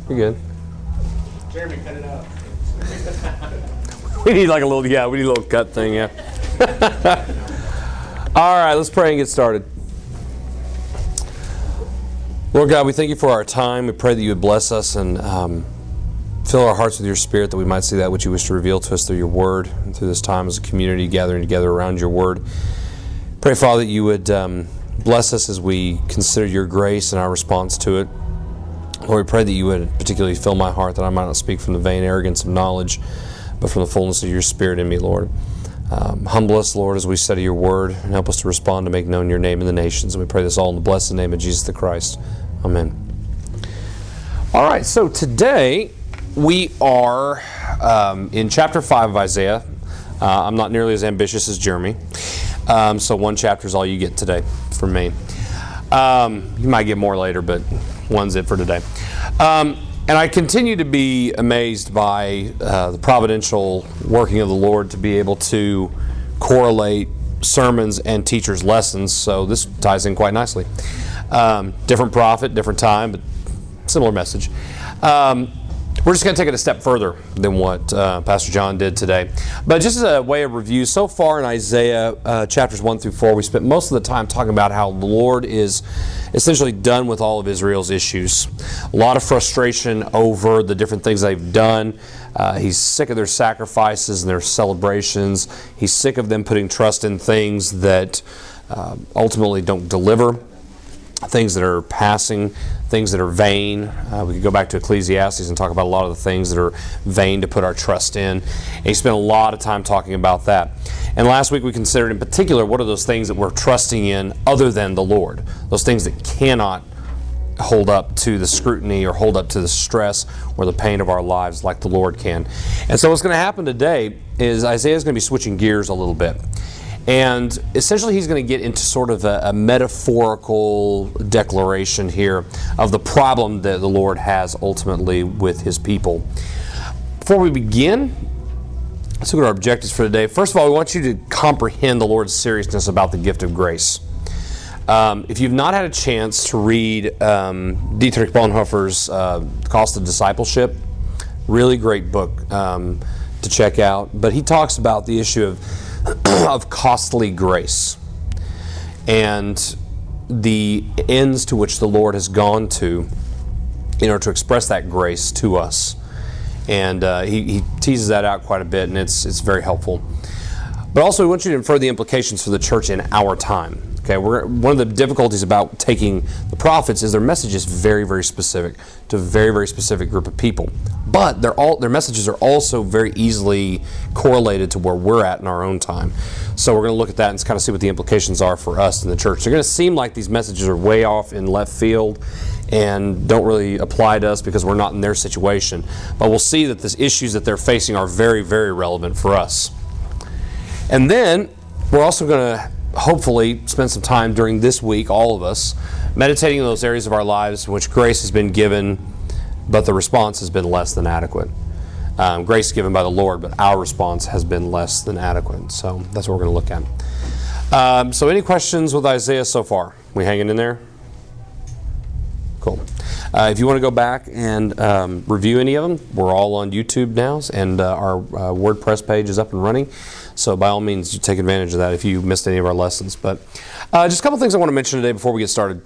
You're good. Jeremy, cut it out. We need like a little, we need a little cut thing, yeah. All right, let's pray and get started. Lord God, we thank you for our time. We pray that you would bless us and fill our hearts with your Spirit, that we might see that which you wish to reveal to us through your word and through this time as a community gathering together around your word. Pray, Father, that you would bless us as we consider your grace and our response to it. Lord, we pray that you would particularly fill my heart, that I might not speak from the vain arrogance of knowledge, but from the fullness of your Spirit in me, Lord. Humble us, Lord, as we study your word, and help us to respond to make known your name in the nations. And we pray this all in the blessed name of Jesus the Christ. Amen. All right, so today we are in chapter 5 of Isaiah. I'm not nearly as ambitious as Jeremy, so one chapter is all you get today from me. You might get more later, but one's it for today. And I continue to be amazed by the providential working of the Lord to be able to correlate sermons and teachers' lessons, so this ties in quite nicely. Different prophet, different time, but similar message. We're just going to take it a step further than what Pastor John did today. But just as a way of review, so far in Isaiah chapters 1 through 4, we spent most of the time talking about how the Lord is essentially done with all of Israel's issues. A lot of frustration over the different things they've done. He's sick of their sacrifices and their celebrations. He's sick of them putting trust in things that ultimately don't deliver, things that are passing, things that are vain. We could go back to Ecclesiastes and talk about a lot of the things that are vain to put our trust in. And he spent a lot of time talking about that. And last week we considered in particular what are those things that we're trusting in other than the Lord. Those things that cannot hold up to the scrutiny or hold up to the stress or the pain of our lives like the Lord can. And so what's going to happen today is Isaiah's going to be switching gears a little bit. And essentially he's going to get into sort of a metaphorical declaration here of the problem that the Lord has ultimately with his people. Before we begin, let's look at our objectives for today. First of all, we want you to comprehend the Lord's seriousness about the gift of grace. If you've not had a chance to read Dietrich Bonhoeffer's Cost of Discipleship, really great book to check out. But he talks about the issue of costly grace and the ends to which the Lord has gone to in order to express that grace to us. And he teases that out quite a bit, and it's very helpful. But also we want you to infer the implications for the church in our time. Okay, one of the difficulties about taking the prophets is their message is very, very specific to a very, very specific group of people. But their messages are also very easily correlated to where we're at in our own time. So we're going to look at that and kind of see what the implications are for us in the church. They're going to seem like these messages are way off in left field and don't really apply to us because we're not in their situation. But we'll see that the issues that they're facing are very, very relevant for us. And then we're also going to hopefully spend some time during this week, all of us, meditating on those areas of our lives in which grace has been given, but the response has been less than adequate. Grace given by the Lord, but our response has been less than adequate. So that's what we're going to look at. So any questions with Isaiah so far? We hanging in there? Cool. If you want to go back and review any of them, we're all on YouTube now, and our WordPress page is up and running. So by all means, you take advantage of that if you missed any of our lessons. But just a couple things I want to mention today before we get started.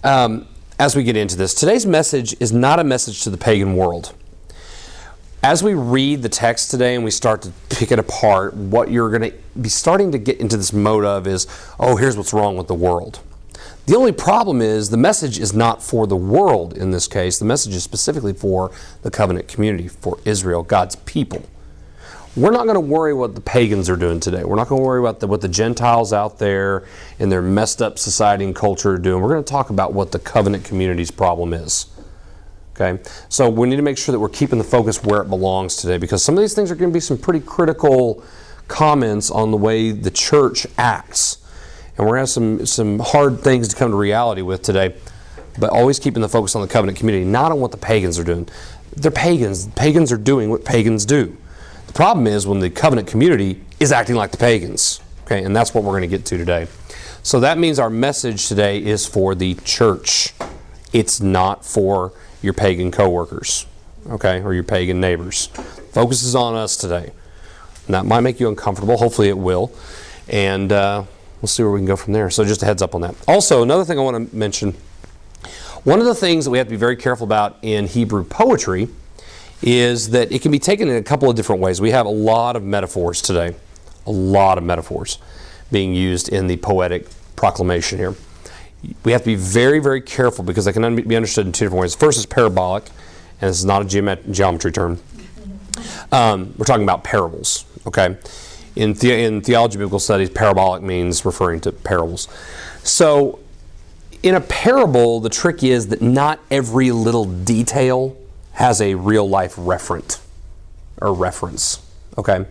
As we get into this, today's message is not a message to the pagan world. As we read the text today and we start to pick it apart, what you're going to be starting to get into this mode of is, oh, here's what's wrong with the world. The only problem is the message is not for the world in this case. The message is specifically for the covenant community, for Israel, God's people. We're not going to worry what the pagans are doing today. We're not going to worry about what the Gentiles out there in their messed up society and culture are doing. We're going to talk about what the covenant community's problem is. Okay? So we need to make sure that we're keeping the focus where it belongs today, because some of these things are going to be some pretty critical comments on the way the church acts. And we're going to have some hard things to come to reality with today, but always keeping the focus on the covenant community, not on what the pagans are doing. They're pagans. Pagans are doing what pagans do. The problem is when the covenant community is acting like the pagans. Okay, and that's what we're going to get to today. So that means our message today is for the church. It's not for your pagan coworkers, okay, or your pagan neighbors. Focus is on us today. And that might make you uncomfortable. Hopefully it will. And we'll see where we can go from there. So just a heads up on that. Also, another thing I want to mention, one of the things that we have to be very careful about in Hebrew poetry is that it can be taken in a couple of different ways. We have a lot of metaphors today, a lot of metaphors being used in the poetic proclamation here. We have to be very, very careful because they can be understood in two different ways. First is parabolic, and this is not a geometry term. We're talking about parables, okay? In theology, biblical studies, parabolic means referring to parables. So, in a parable, the trick is that not every little detail has a real-life reference, okay?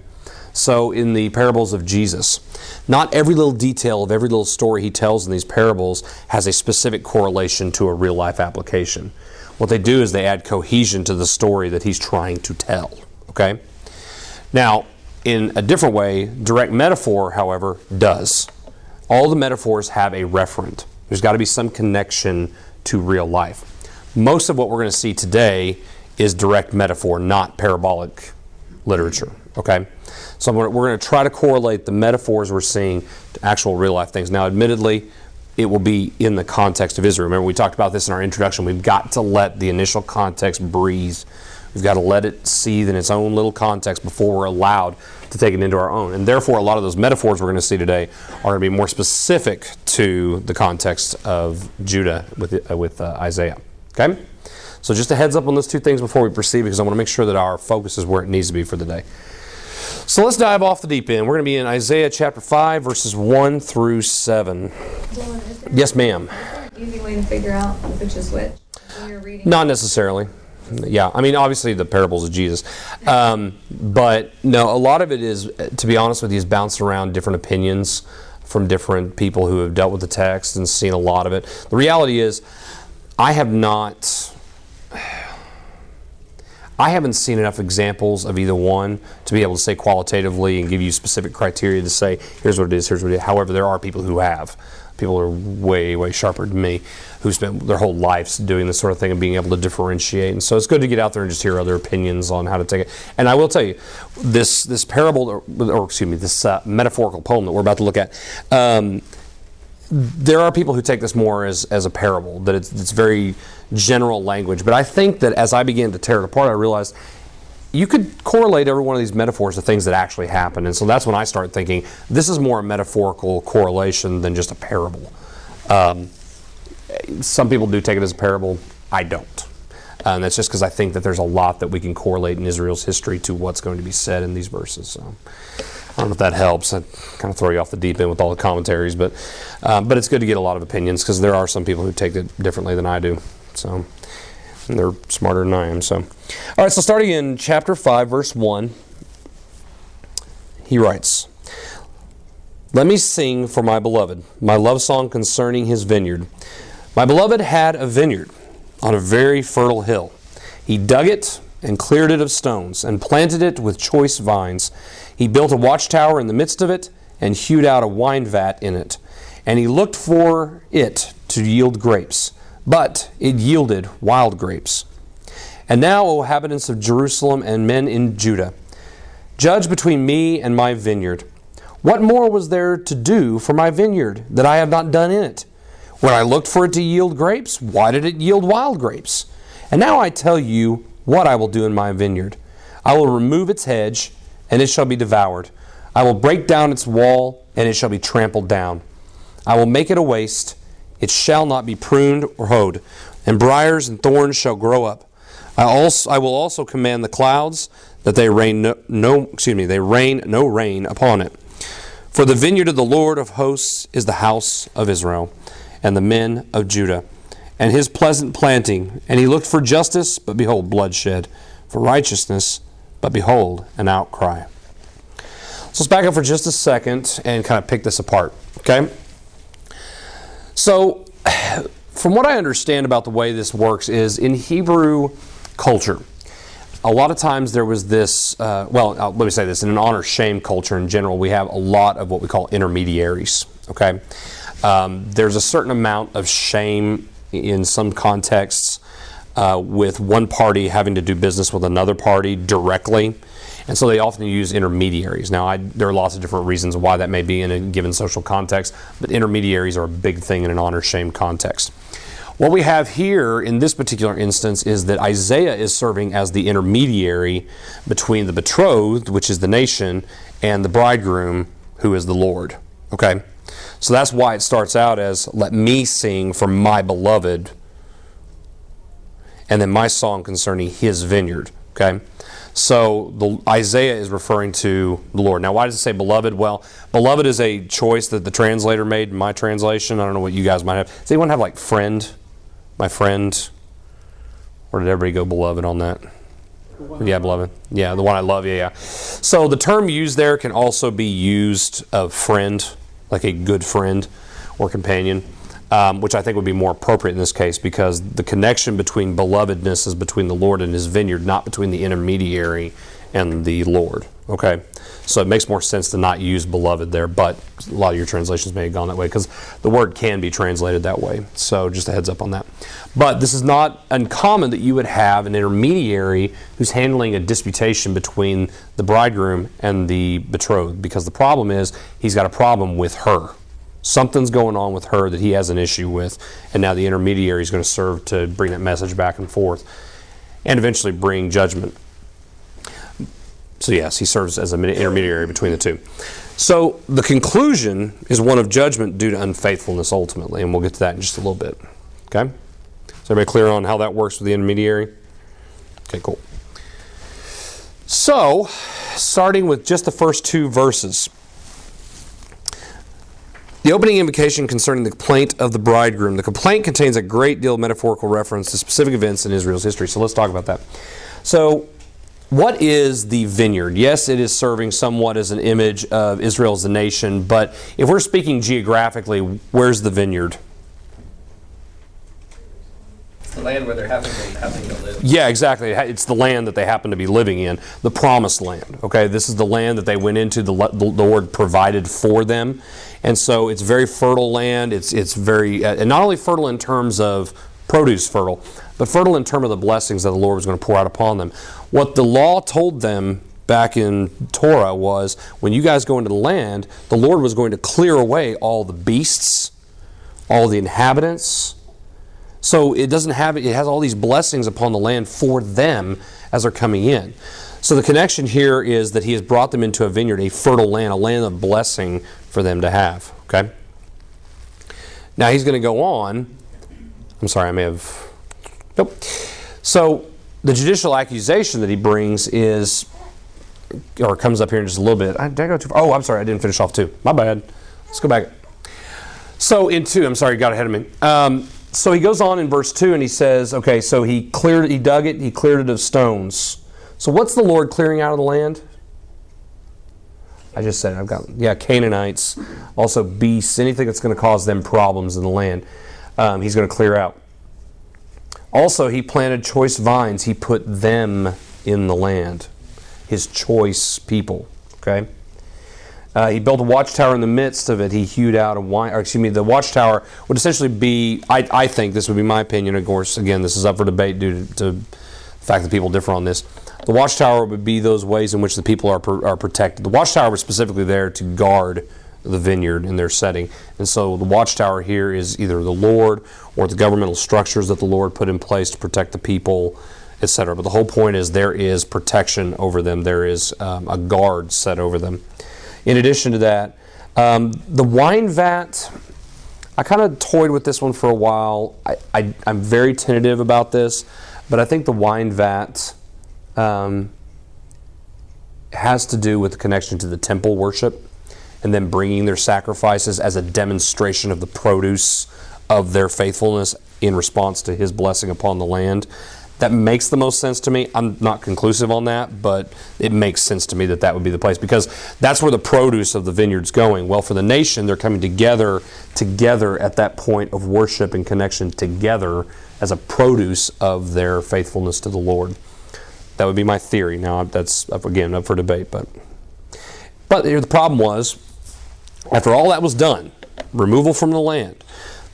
So, in the parables of Jesus, not every little detail of every little story he tells in these parables has a specific correlation to a real-life application. What they do is they add cohesion to the story that he's trying to tell, okay? Now, in a different way, direct metaphor, however, does. All the metaphors have a referent. There's got to be some connection to real life. Most of what we're going to see today is direct metaphor, not parabolic literature, okay? So we're going to try to correlate the metaphors we're seeing to actual real life things. Now, admittedly, it will be in the context of Israel. Remember, we talked about this in our introduction. We've got to let the initial context breathe. We've got to let it seethe in its own little context before we're allowed to take it into our own. And therefore, a lot of those metaphors we're going to see today are going to be more specific to the context of Judah with Isaiah. Okay? So just a heads up on those two things before we proceed, because I want to make sure that our focus is where it needs to be for the day. So let's dive off the deep end. We're going to be in Isaiah chapter 5, verses 1 through 7. Dillon, Yes, ma'am. Is there an easy way to figure out which is which when you're reading? Not necessarily. Yeah, I mean, obviously the parables of Jesus. But no, a lot of it is, to be honest with you, is bounced around different opinions from different people who have dealt with the text and seen a lot of it. The reality is, I haven't seen enough examples of either one to be able to say qualitatively and give you specific criteria to say, here's what it is, here's what it is. However, there are people who have. People are way, way sharper than me who spent their whole lives doing this sort of thing and being able to differentiate. And so it's good to get out there and just hear other opinions on how to take it. And I will tell you, this parable, this metaphorical poem that we're about to look at, there are people who take this more as a parable, that it's very general language. But I think that as I began to tear it apart, I realized you could correlate every one of these metaphors to things that actually happen. And so that's when I start thinking, this is more a metaphorical correlation than just a parable. Some people do take it as a parable. I don't. And that's just because I think that there's a lot that we can correlate in Israel's history to what's going to be said in these verses. So I don't know if that helps. I kind of throw you off the deep end with all the commentaries. But it's good to get a lot of opinions, because there are some people who take it differently than I do. So, and they're smarter than I am. So, all right, so starting in chapter 5, verse 1, he writes, "Let me sing for my beloved, my love song concerning his vineyard. My beloved had a vineyard on a very fertile hill. He dug it and cleared it of stones and planted it with choice vines. He built a watchtower in the midst of it and hewed out a wine vat in it. And he looked for it to yield grapes, but it yielded wild grapes. And now, O inhabitants of Jerusalem and men in Judah, judge between me and my vineyard. What more was there to do for my vineyard that I have not done in it? When I looked for it to yield grapes, why did it yield wild grapes? And now I tell you what I will do in my vineyard. I will remove its hedge, and it shall be devoured. I will break down its wall, and it shall be trampled down. I will make it a waste. It shall not be pruned or hoed, and briars and thorns shall grow up. I will also command the clouds that they rain no rain upon it. For the vineyard of the Lord of hosts is the house of Israel, and the men of Judah, and his pleasant planting. And he looked for justice, but behold, bloodshed; for righteousness, but behold, an outcry." So let's back up for just a second and kind of pick this apart, okay? So, from what I understand about the way this works is, in Hebrew culture, a lot of times there was this, let me say this, in an honor-shame culture in general, we have a lot of what we call intermediaries, okay? There's a certain amount of shame in some contexts with one party having to do business with another party directly. And so they often use intermediaries. Now, there are lots of different reasons why that may be in a given social context, but intermediaries are a big thing in an honor-shame context. What we have here in this particular instance is that Isaiah is serving as the intermediary between the betrothed, which is the nation, and the bridegroom, who is the Lord. Okay? So that's why it starts out as, let me sing for my beloved, and then my song concerning his vineyard. Okay? So Isaiah is referring to the Lord. Now, why does it say beloved? Well, beloved is a choice that the translator made in my translation. I don't know what you guys might have. Does anyone have like friend? My friend? Or did everybody go beloved on that? Yeah, beloved. Yeah, the one I love. Yeah. So the term used there can also be used of friend, like a good friend or companion, which I think would be more appropriate in this case because the connection between belovedness is between the Lord and his vineyard, not between the intermediary and the Lord. Okay? So it makes more sense to not use beloved there, but a lot of your translations may have gone that way because the word can be translated that way. So just a heads up on that. But this is not uncommon that you would have an intermediary who's handling a disputation between the bridegroom and the betrothed, because the problem is he's got a problem with her. Something's going on with her that he has an issue with, and now the intermediary is going to serve to bring that message back and forth and eventually bring judgment. So yes, he serves as an intermediary between the two. So the conclusion is one of judgment due to unfaithfulness ultimately, and we'll get to that in just a little bit. Okay? Is everybody clear on how that works with the intermediary? Okay, cool. So, starting with just the first two verses. The opening invocation concerning the complaint of the bridegroom. The complaint contains a great deal of metaphorical reference to specific events in Israel's history. So let's talk about that. So, what is the vineyard? Yes, it is serving somewhat as an image of Israel as a nation, but if we're speaking geographically, where's the vineyard? It's the land where they're having to live. Yeah, exactly. It's the land that they happen to be living in, the promised land. Okay, this is the land that they went into, the Lord provided for them. And so it's very fertile land. It's very, and not only fertile in terms of produce fertile, but fertile in terms of the blessings that the Lord was going to pour out upon them. What the law told them back in Torah was, when you guys go into the land, the Lord was going to clear away all the beasts, all the inhabitants. So it has all these blessings upon the land for them as they're coming in. So the connection here is that he has brought them into a vineyard, a fertile land, a land of blessing for them to have. Okay? Now he's going to go on. I'm sorry, I may have... Nope. So the judicial accusation that he brings is, or comes up here in just a little bit. Did I go too far? Oh, I'm sorry, I didn't finish off 2. My bad. Let's go back. So in 2, I'm sorry, you got ahead of me. So he goes on in verse 2 and he says, okay, so he dug it, he cleared it of stones. So what's the Lord clearing out of the land? I just said, Canaanites, also beasts, anything that's going to cause them problems in the land, he's going to clear out. Also, he planted choice vines. He put them in the land, his choice people. Okay. He built a watchtower in the midst of it. He hewed out the watchtower would essentially be, I think, this would be my opinion, of course, again, this is up for debate due to the fact that people differ on this. The watchtower would be those ways in which the people are protected. The watchtower was specifically there to guard the vineyard in their setting. And so the watchtower here is either the Lord or the governmental structures that the Lord put in place to protect the people, etc. But the whole point is there is protection over them. There is a guard set over them. In addition to that, the wine vat, I kind of toyed with this one for a while. I'm very tentative about this, but I think the wine vat has to do with the connection to the temple worship and then bringing their sacrifices as a demonstration of the produce of their faithfulness in response to his blessing upon the land. That makes the most sense to me. I'm not conclusive on that, but it makes sense to me that would be the place, because that's where the produce of the vineyard's going. Well, for the nation, they're coming together at that point of worship and connection together as a produce of their faithfulness to the Lord. That would be my theory. Now, that's, again, up for debate. But the problem was, after all that was done, removal from the land,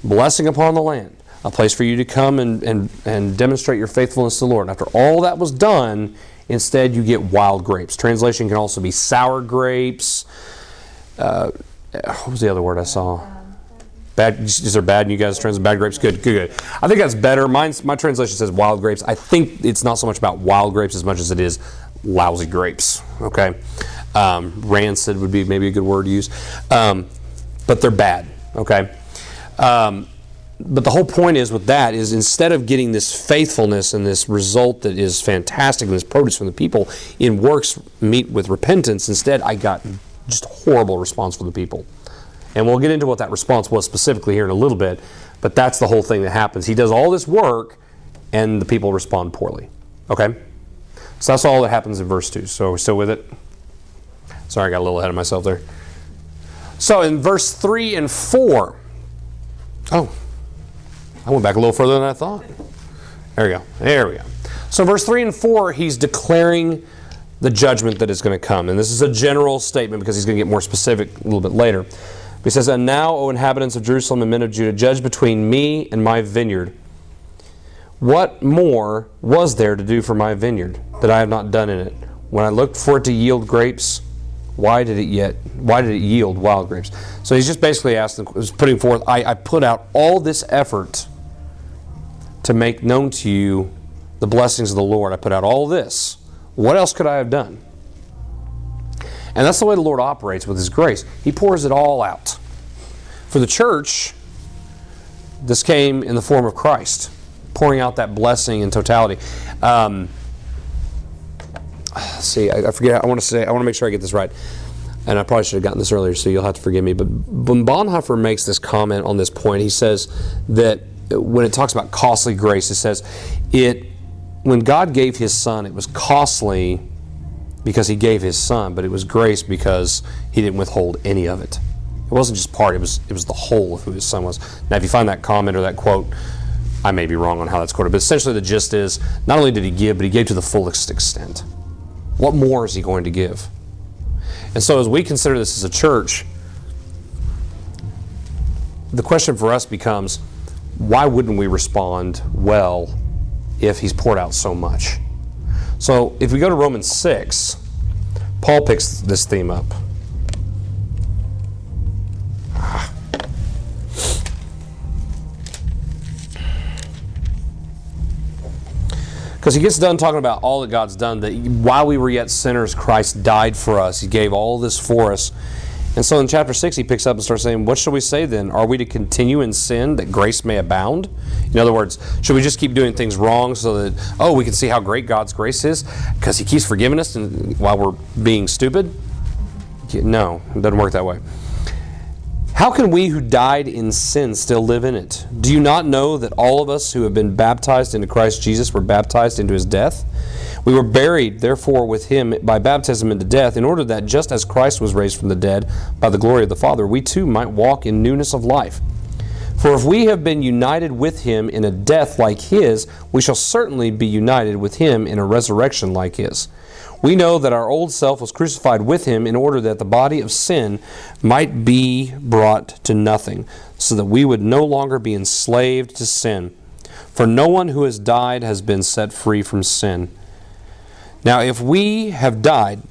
blessing upon the land, a place for you to come and demonstrate your faithfulness to the Lord. And after all that was done, instead you get wild grapes. Translation can also be sour grapes. What was the other word I saw? Bad. Is there bad in you guys' translation? Bad grapes? Good. I think that's better. My translation says wild grapes. I think it's not so much about wild grapes as much as it is lousy grapes. Okay? Rancid would be maybe a good word to use. But they're bad. Okay? But the whole point is with that is instead of getting this faithfulness and this result that is fantastic and this produce from the people in works meet with repentance, instead I got just a horrible response from the people. And we'll get into what that response was specifically here in a little bit, but that's the whole thing that happens. He does all this work and the people respond poorly. Okay? So that's all that happens in verse 2. So are we still with it? Sorry, I got a little ahead of myself there. So in verse 3 and 4, I went back a little further than I thought. There we go. So verse 3 and 4, he's declaring the judgment that is going to come. And this is a general statement because he's going to get more specific a little bit later. He says, "And now, O inhabitants of Jerusalem and men of Judah, judge between me and my vineyard. What more was there to do for my vineyard that I have not done in it? When I looked for it to yield grapes, why did it yield wild grapes?" So he's just basically putting forth, I put out all this effort to make known to you the blessings of the Lord. I put out all this. What else could I have done? And that's the way the Lord operates with His grace. He pours it all out. For the church, this came in the form of Christ, pouring out that blessing in totality. I forget. I want to make sure I get this right. And I probably should have gotten this earlier, so you'll have to forgive me. But when Bonhoeffer makes this comment on this point, he says that when it talks about costly grace, it says when God gave His Son, it was costly because He gave His Son, but it was grace because He didn't withhold any of it. It wasn't just part, it was the whole of who His Son was. Now, if you find that comment or that quote, I may be wrong on how that's quoted, but essentially the gist is, not only did He give, but He gave to the fullest extent. What more is He going to give? And so as we consider this as a church, the question for us becomes, why wouldn't we respond well if He's poured out so much? So if we go to Romans 6, Paul picks this theme up. Because he gets done talking about all that God's done, that while we were yet sinners, Christ died for us. He gave all this for us. And so in chapter 6, he picks up and starts saying, what shall we say then? Are we to continue in sin that grace may abound? In other words, should we just keep doing things wrong so that, we can see how great God's grace is because He keeps forgiving us while we're being stupid? No, it doesn't work that way. How can we who died in sin still live in it? Do you not know that all of us who have been baptized into Christ Jesus were baptized into His death? We were buried, therefore, with Him by baptism into death, in order that just as Christ was raised from the dead by the glory of the Father, we too might walk in newness of life. For if we have been united with Him in a death like His, we shall certainly be united with Him in a resurrection like His. We know that our old self was crucified with Him in order that the body of sin might be brought to nothing, so that we would no longer be enslaved to sin. For no one who has died has been set free from sin. Now, if we have died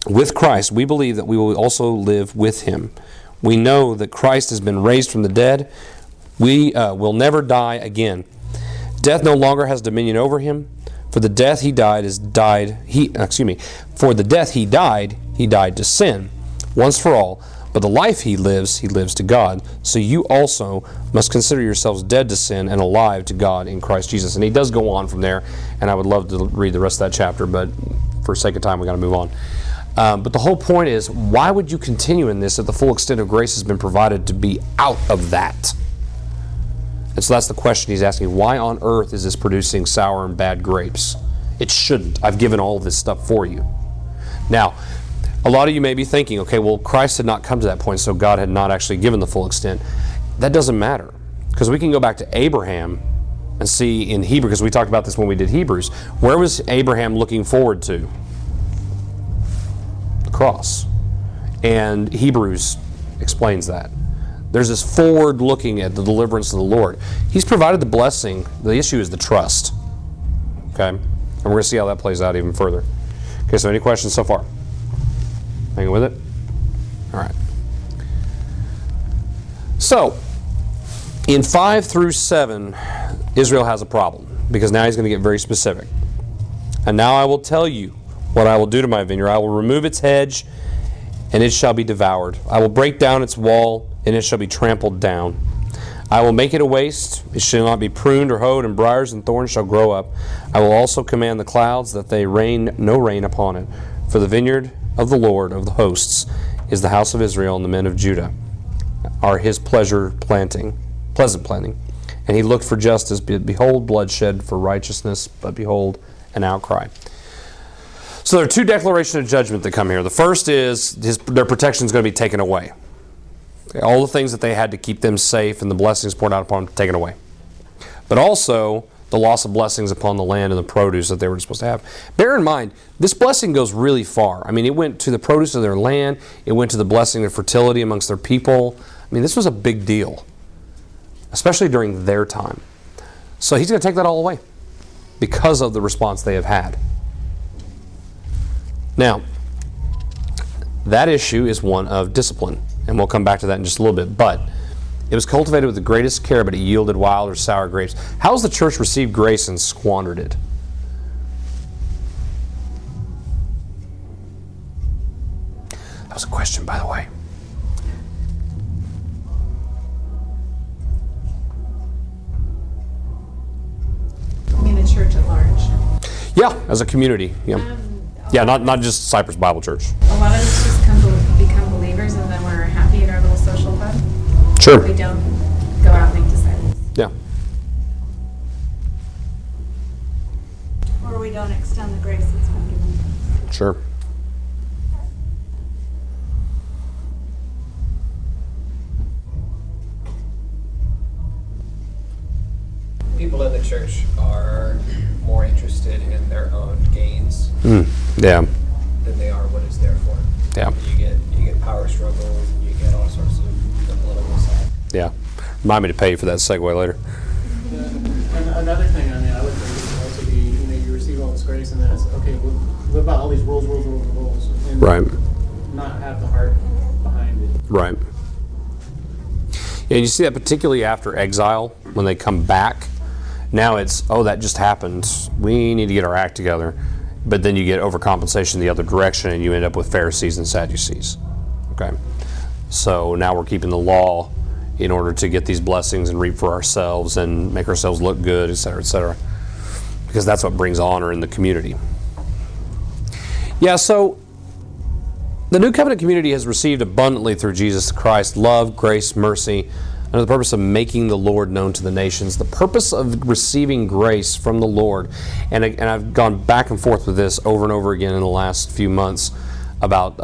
with Christ, we believe that we will also live with Him. We know that Christ has been raised from the dead. We will never die again. Death no longer has dominion over Him. For the death he died, he died to sin, once for all. But the life he lives to God. So you also must consider yourselves dead to sin and alive to God in Christ Jesus. And he does go on from there, and I would love to read the rest of that chapter, but for sake of time, we've got to move on. But the whole point is, why would you continue in this if the full extent of grace has been provided to be out of that? And so that's the question he's asking. Why on earth is this producing sour and bad grapes? It shouldn't. I've given all of this stuff for you. Now, a lot of you may be thinking, okay, well, Christ had not come to that point, so God had not actually given the full extent. That doesn't matter, because we can go back to Abraham and see in Hebrew, because we talked about this when we did Hebrews. Where was Abraham looking forward to? The cross. And Hebrews explains that There's this forward looking at the deliverance of the Lord. He's provided the blessing. The issue is the trust. Okay? And we're going to see how that plays out even further. Okay, so any questions so far? Hanging with it? All right. So, in 5 through 7, Israel has a problem because now he's going to get very specific. And now I will tell you what I will do to my vineyard. I will remove its hedge, and it shall be devoured. I will break down its wall, and it shall be trampled down. I will make it a waste. It shall not be pruned or hoed, and briars and thorns shall grow up. I will also command the clouds that they rain no rain upon it. For the vineyard of the Lord of the hosts is the house of Israel, and the men of Judah are his pleasant planting. And he looked for justice, behold, bloodshed, for righteousness, but behold, an outcry. So there are two declarations of judgment that come here. The first is their protection is going to be taken away. Okay, all the things that they had to keep them safe and the blessings poured out upon them taken away. But also the loss of blessings upon the land and the produce that they were supposed to have. Bear in mind, this blessing goes really far. I mean, it went to the produce of their land. It went to the blessing of fertility amongst their people. I mean, this was a big deal, especially during their time. So he's going to take that all away because of the response they have had. Now, that issue is one of discipline, and we'll come back to that in just a little bit. But it was cultivated with the greatest care, but it yielded wild or sour grapes. How has the church received grace and squandered it? That was a question, by the way. I mean, the church at large. Yeah, as a community. Yeah, yeah, not just Cypress Bible Church. A lot of us just become believers and then we're happy in our little social club. Sure. We don't go out and make disciples. Yeah. Or we don't extend the grace that's been given to us. Sure. People in the church are more interested in their own gains Yeah. than they are what it's there for. Yeah. You get power struggles, and you get all sorts of the political side. Yeah. Remind me to pay you for that segue later. And another thing, I mean, I would think would also be, you receive all this grace, and then it's, okay, well, what about all these rules, and Right. not have the heart behind it. Right. And you see that particularly after exile, when they come back. Now it's, oh, that just happened. We need to get our act together. But then you get overcompensation the other direction, and you end up with Pharisees and Sadducees. Okay? So now we're keeping the law in order to get these blessings and reap for ourselves and make ourselves look good, etc., etc. Because that's what brings honor in the community. Yeah, so the New Covenant community has received abundantly through Jesus Christ love, grace, mercy, under the purpose of making the Lord known to the nations. The purpose of receiving grace from the Lord, and I've gone back and forth with this over and over again in the last few months about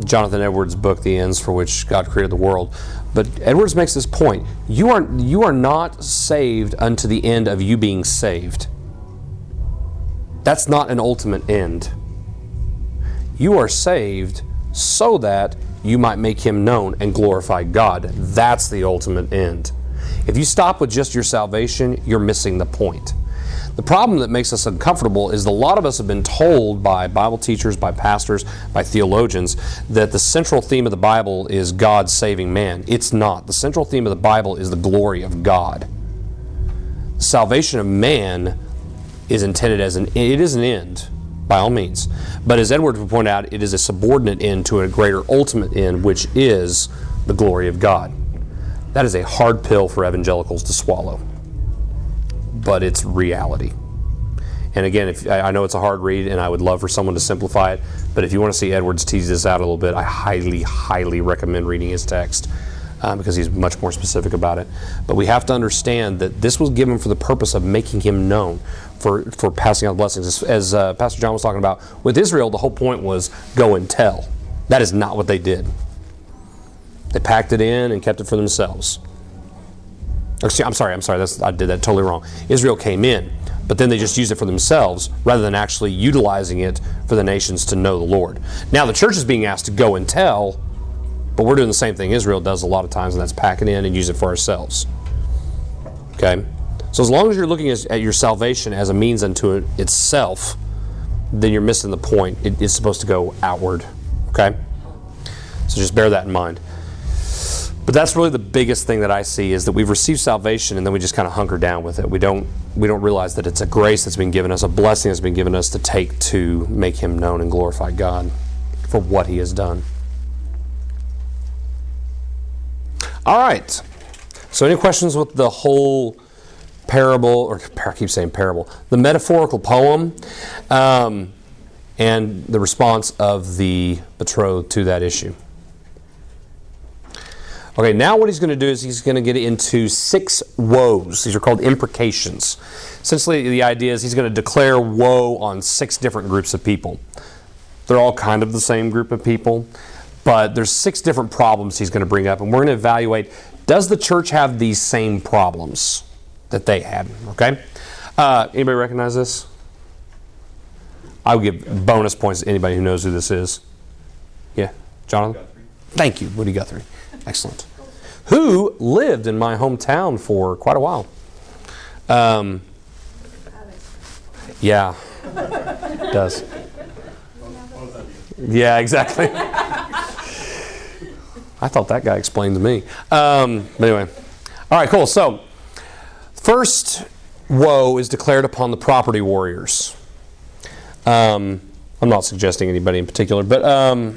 Jonathan Edwards' book, The Ends for Which God Created the World. But Edwards makes this point: you are not saved unto the end of you being saved. That's not an ultimate end. You are saved so that you might make Him known and glorify God. That's the ultimate end. If you stop with just your salvation, you're missing the point. The problem that makes us uncomfortable is a lot of us have been told by Bible teachers, by pastors, by theologians, that the central theme of the Bible is God saving man. It's not. The central theme of the Bible is the glory of God. The salvation of man is intended as it is an end, by all means. But as Edwards would point out, it is a subordinate end to a greater ultimate end, which is the glory of God. That is a hard pill for evangelicals to swallow. But it's reality. And again, I know it's a hard read, and I would love for someone to simplify it, but if you want to see Edwards tease this out a little bit, I highly, highly recommend reading his text because he's much more specific about it. But we have to understand that this was given for the purpose of making Him known, for passing out blessings. As Pastor John was talking about, with Israel, the whole point was go and tell. That is not what they did. They packed it in and kept it for themselves. I'm sorry, I did that totally wrong. Israel came in, but then they just used it for themselves rather than actually utilizing it for the nations to know the Lord. Now the church is being asked to go and tell, But we're doing the same thing Israel does a lot of times, and that's pack it in and use it for ourselves. Okay? So as long as you're looking at your salvation as a means unto itself, then you're missing the point. It's supposed to go outward. Okay? So just bear that in mind. But that's really the biggest thing that I see, is that we've received salvation and then we just kind of hunker down with it. We don't realize that it's a grace that's been given us, a blessing that's been given us to take to make Him known and glorify God for what He has done. All right. So any questions with the whole parable, or I keep saying parable, the metaphorical poem, and the response of the betrothed to that issue? Okay, now what he's going to do is he's going to get into 6 woes. These are called imprecations. Essentially, the idea is he's going to declare woe on 6 different groups of people. They're all kind of the same group of people, but there's 6 different problems he's going to bring up, and we're going to evaluate, does the church have these same problems that they had? Okay? Anybody recognize this? I would give bonus points to anybody who knows who this is. Yeah? Jonathan? Thank you, Woody Guthrie. Excellent. Who lived in my hometown for quite a while. Yeah, it does. Yeah, exactly. I thought that guy explained to me. But anyway. All right, cool. So, first woe is declared upon the property warriors. I'm not suggesting anybody in particular, but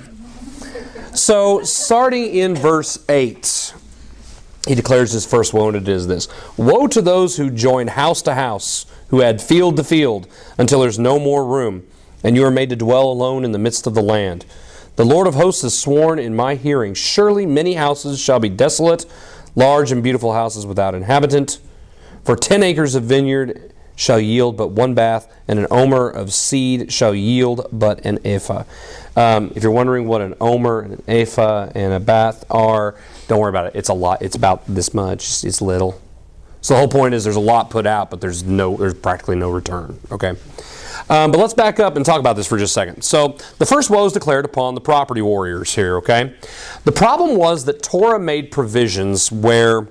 so starting in verse 8, he declares his first woe, and it is this: woe to those who join house to house, who add field to field, until there's no more room, and you are made to dwell alone in the midst of the land. The Lord of hosts has sworn in my hearing, surely many houses shall be desolate, large and beautiful houses without inhabitant. For 10 acres of vineyard shall yield but 1 bath, and an omer of seed shall yield but an ephah. If you're wondering what an omer, an ephah, and a bath are, don't worry about it. It's a lot. It's about this much. It's little. So the whole point is there's a lot put out, but there's practically no return. Okay. But let's back up and talk about this for just a second. So the first woe is declared upon the property warriors here. Okay. The problem was that Torah made provisions where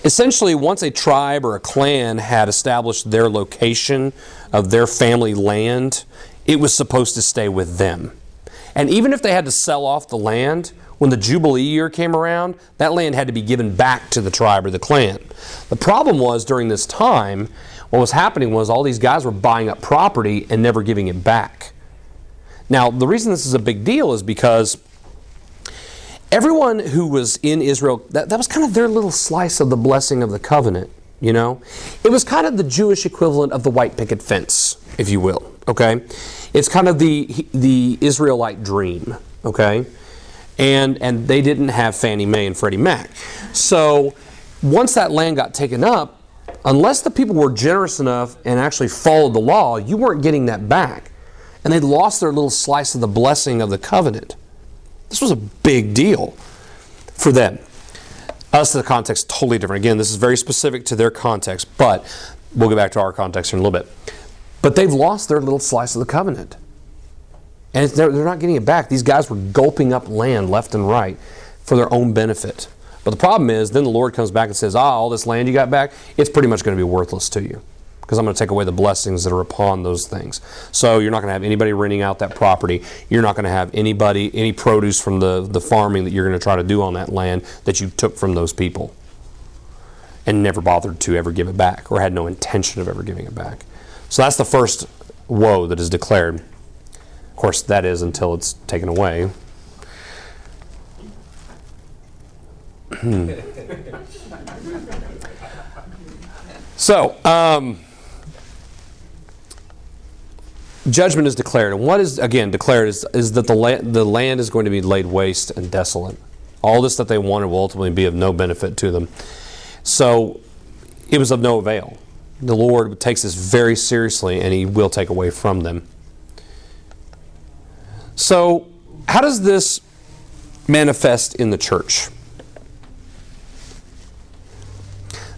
essentially, once a tribe or a clan had established their location of their family land, it was supposed to stay with them. And even if they had to sell off the land, when the Jubilee year came around, that land had to be given back to the tribe or the clan. The problem was, during this time, what was happening was all these guys were buying up property and never giving it back. Now, the reason this is a big deal is because everyone who was in Israel, that was kind of their little slice of the blessing of the covenant, you know? It was kind of the Jewish equivalent of the white picket fence, if you will, okay? It's kind of the Israelite dream, okay? And they didn't have Fannie Mae and Freddie Mac. So once that land got taken up, unless the people were generous enough and actually followed the law, you weren't getting that back. And they lost their little slice of the blessing of the covenant. This was a big deal for them. Us, the context, totally different. Again, this is very specific to their context, but we'll get back to our context in a little bit. But they've lost their little slice of the covenant. And they're not getting it back. These guys were gulping up land left and right for their own benefit. But the problem is, then the Lord comes back and says, all this land you got back, it's pretty much going to be worthless to you, because I'm going to take away the blessings that are upon those things. So you're not going to have anybody renting out that property. You're not going to have any produce from the farming that you're going to try to do on that land that you took from those people and never bothered to ever give it back, or had no intention of ever giving it back. So that's the first woe that is declared. Of course, that is until it's taken away. So, judgment is declared. And what is, again, declared is that the land is going to be laid waste and desolate. All this that they wanted will ultimately be of no benefit to them. So, it was of no avail. The Lord takes this very seriously, and He will take away from them. So, how does this manifest in the church?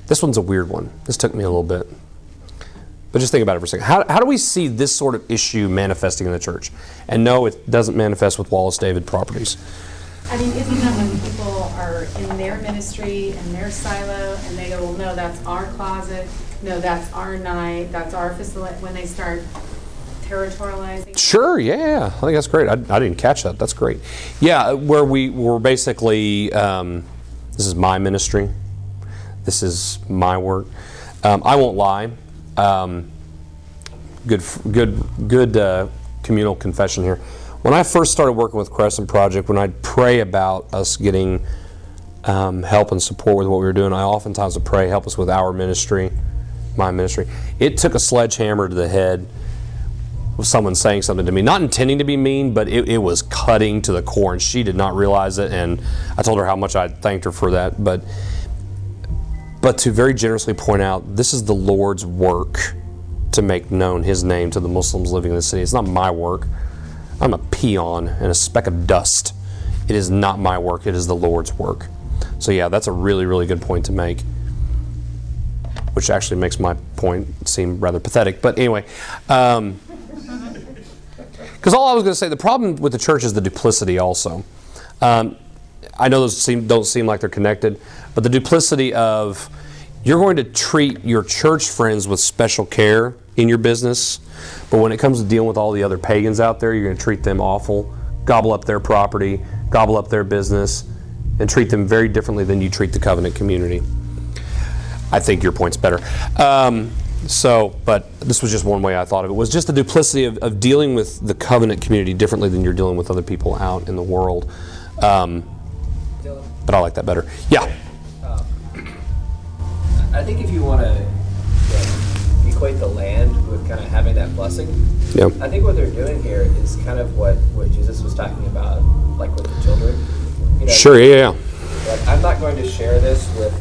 This one's a weird one. This took me a little bit. But just think about it for a second. How do we see this sort of issue manifesting in the church? And no, it doesn't manifest with Wallace David properties. I mean, isn't that when people are in their ministry and their silo and they go, well, no, that's our closet, no, that's our night, that's our facility, when they start territorializing? Sure, yeah. I think that's great. I didn't catch that. That's great. Yeah, where we were basically, this is my ministry. This is my work. I won't lie. Good communal confession here. When I first started working with Crescent Project, when I'd pray about us getting help and support with what we were doing, I oftentimes would pray, help us with our ministry, my ministry. It took a sledgehammer to the head with someone saying something to me, not intending to be mean, but it was cutting to the core, and she did not realize it, and I told her how much I thanked her for that. But to very generously point out, this is the Lord's work to make known His name to the Muslims living in the city. It's not my work. I'm a peon and a speck of dust. It is not my work. It is the Lord's work. So yeah, that's a really, really good point to make, which actually makes my point seem rather pathetic. But anyway, because all I was going to say, the problem with the church is the duplicity also. I know those don't seem like they're connected, but the duplicity of you're going to treat your church friends with special care in your business, but when it comes to dealing with all the other pagans out there, you're going to treat them awful, gobble up their property, gobble up their business, and treat them very differently than you treat the covenant community. I think your point's better. But this was just one way I thought of it, was just the duplicity of dealing with the covenant community differently than you're dealing with other people out in the world. But I like that better. Yeah. I think if you want to equate the land with kind of having that blessing, Yep. I think what they're doing here is kind of what Jesus was talking about, like with the children. You know, Sure, yeah. Like, I'm not going to share this with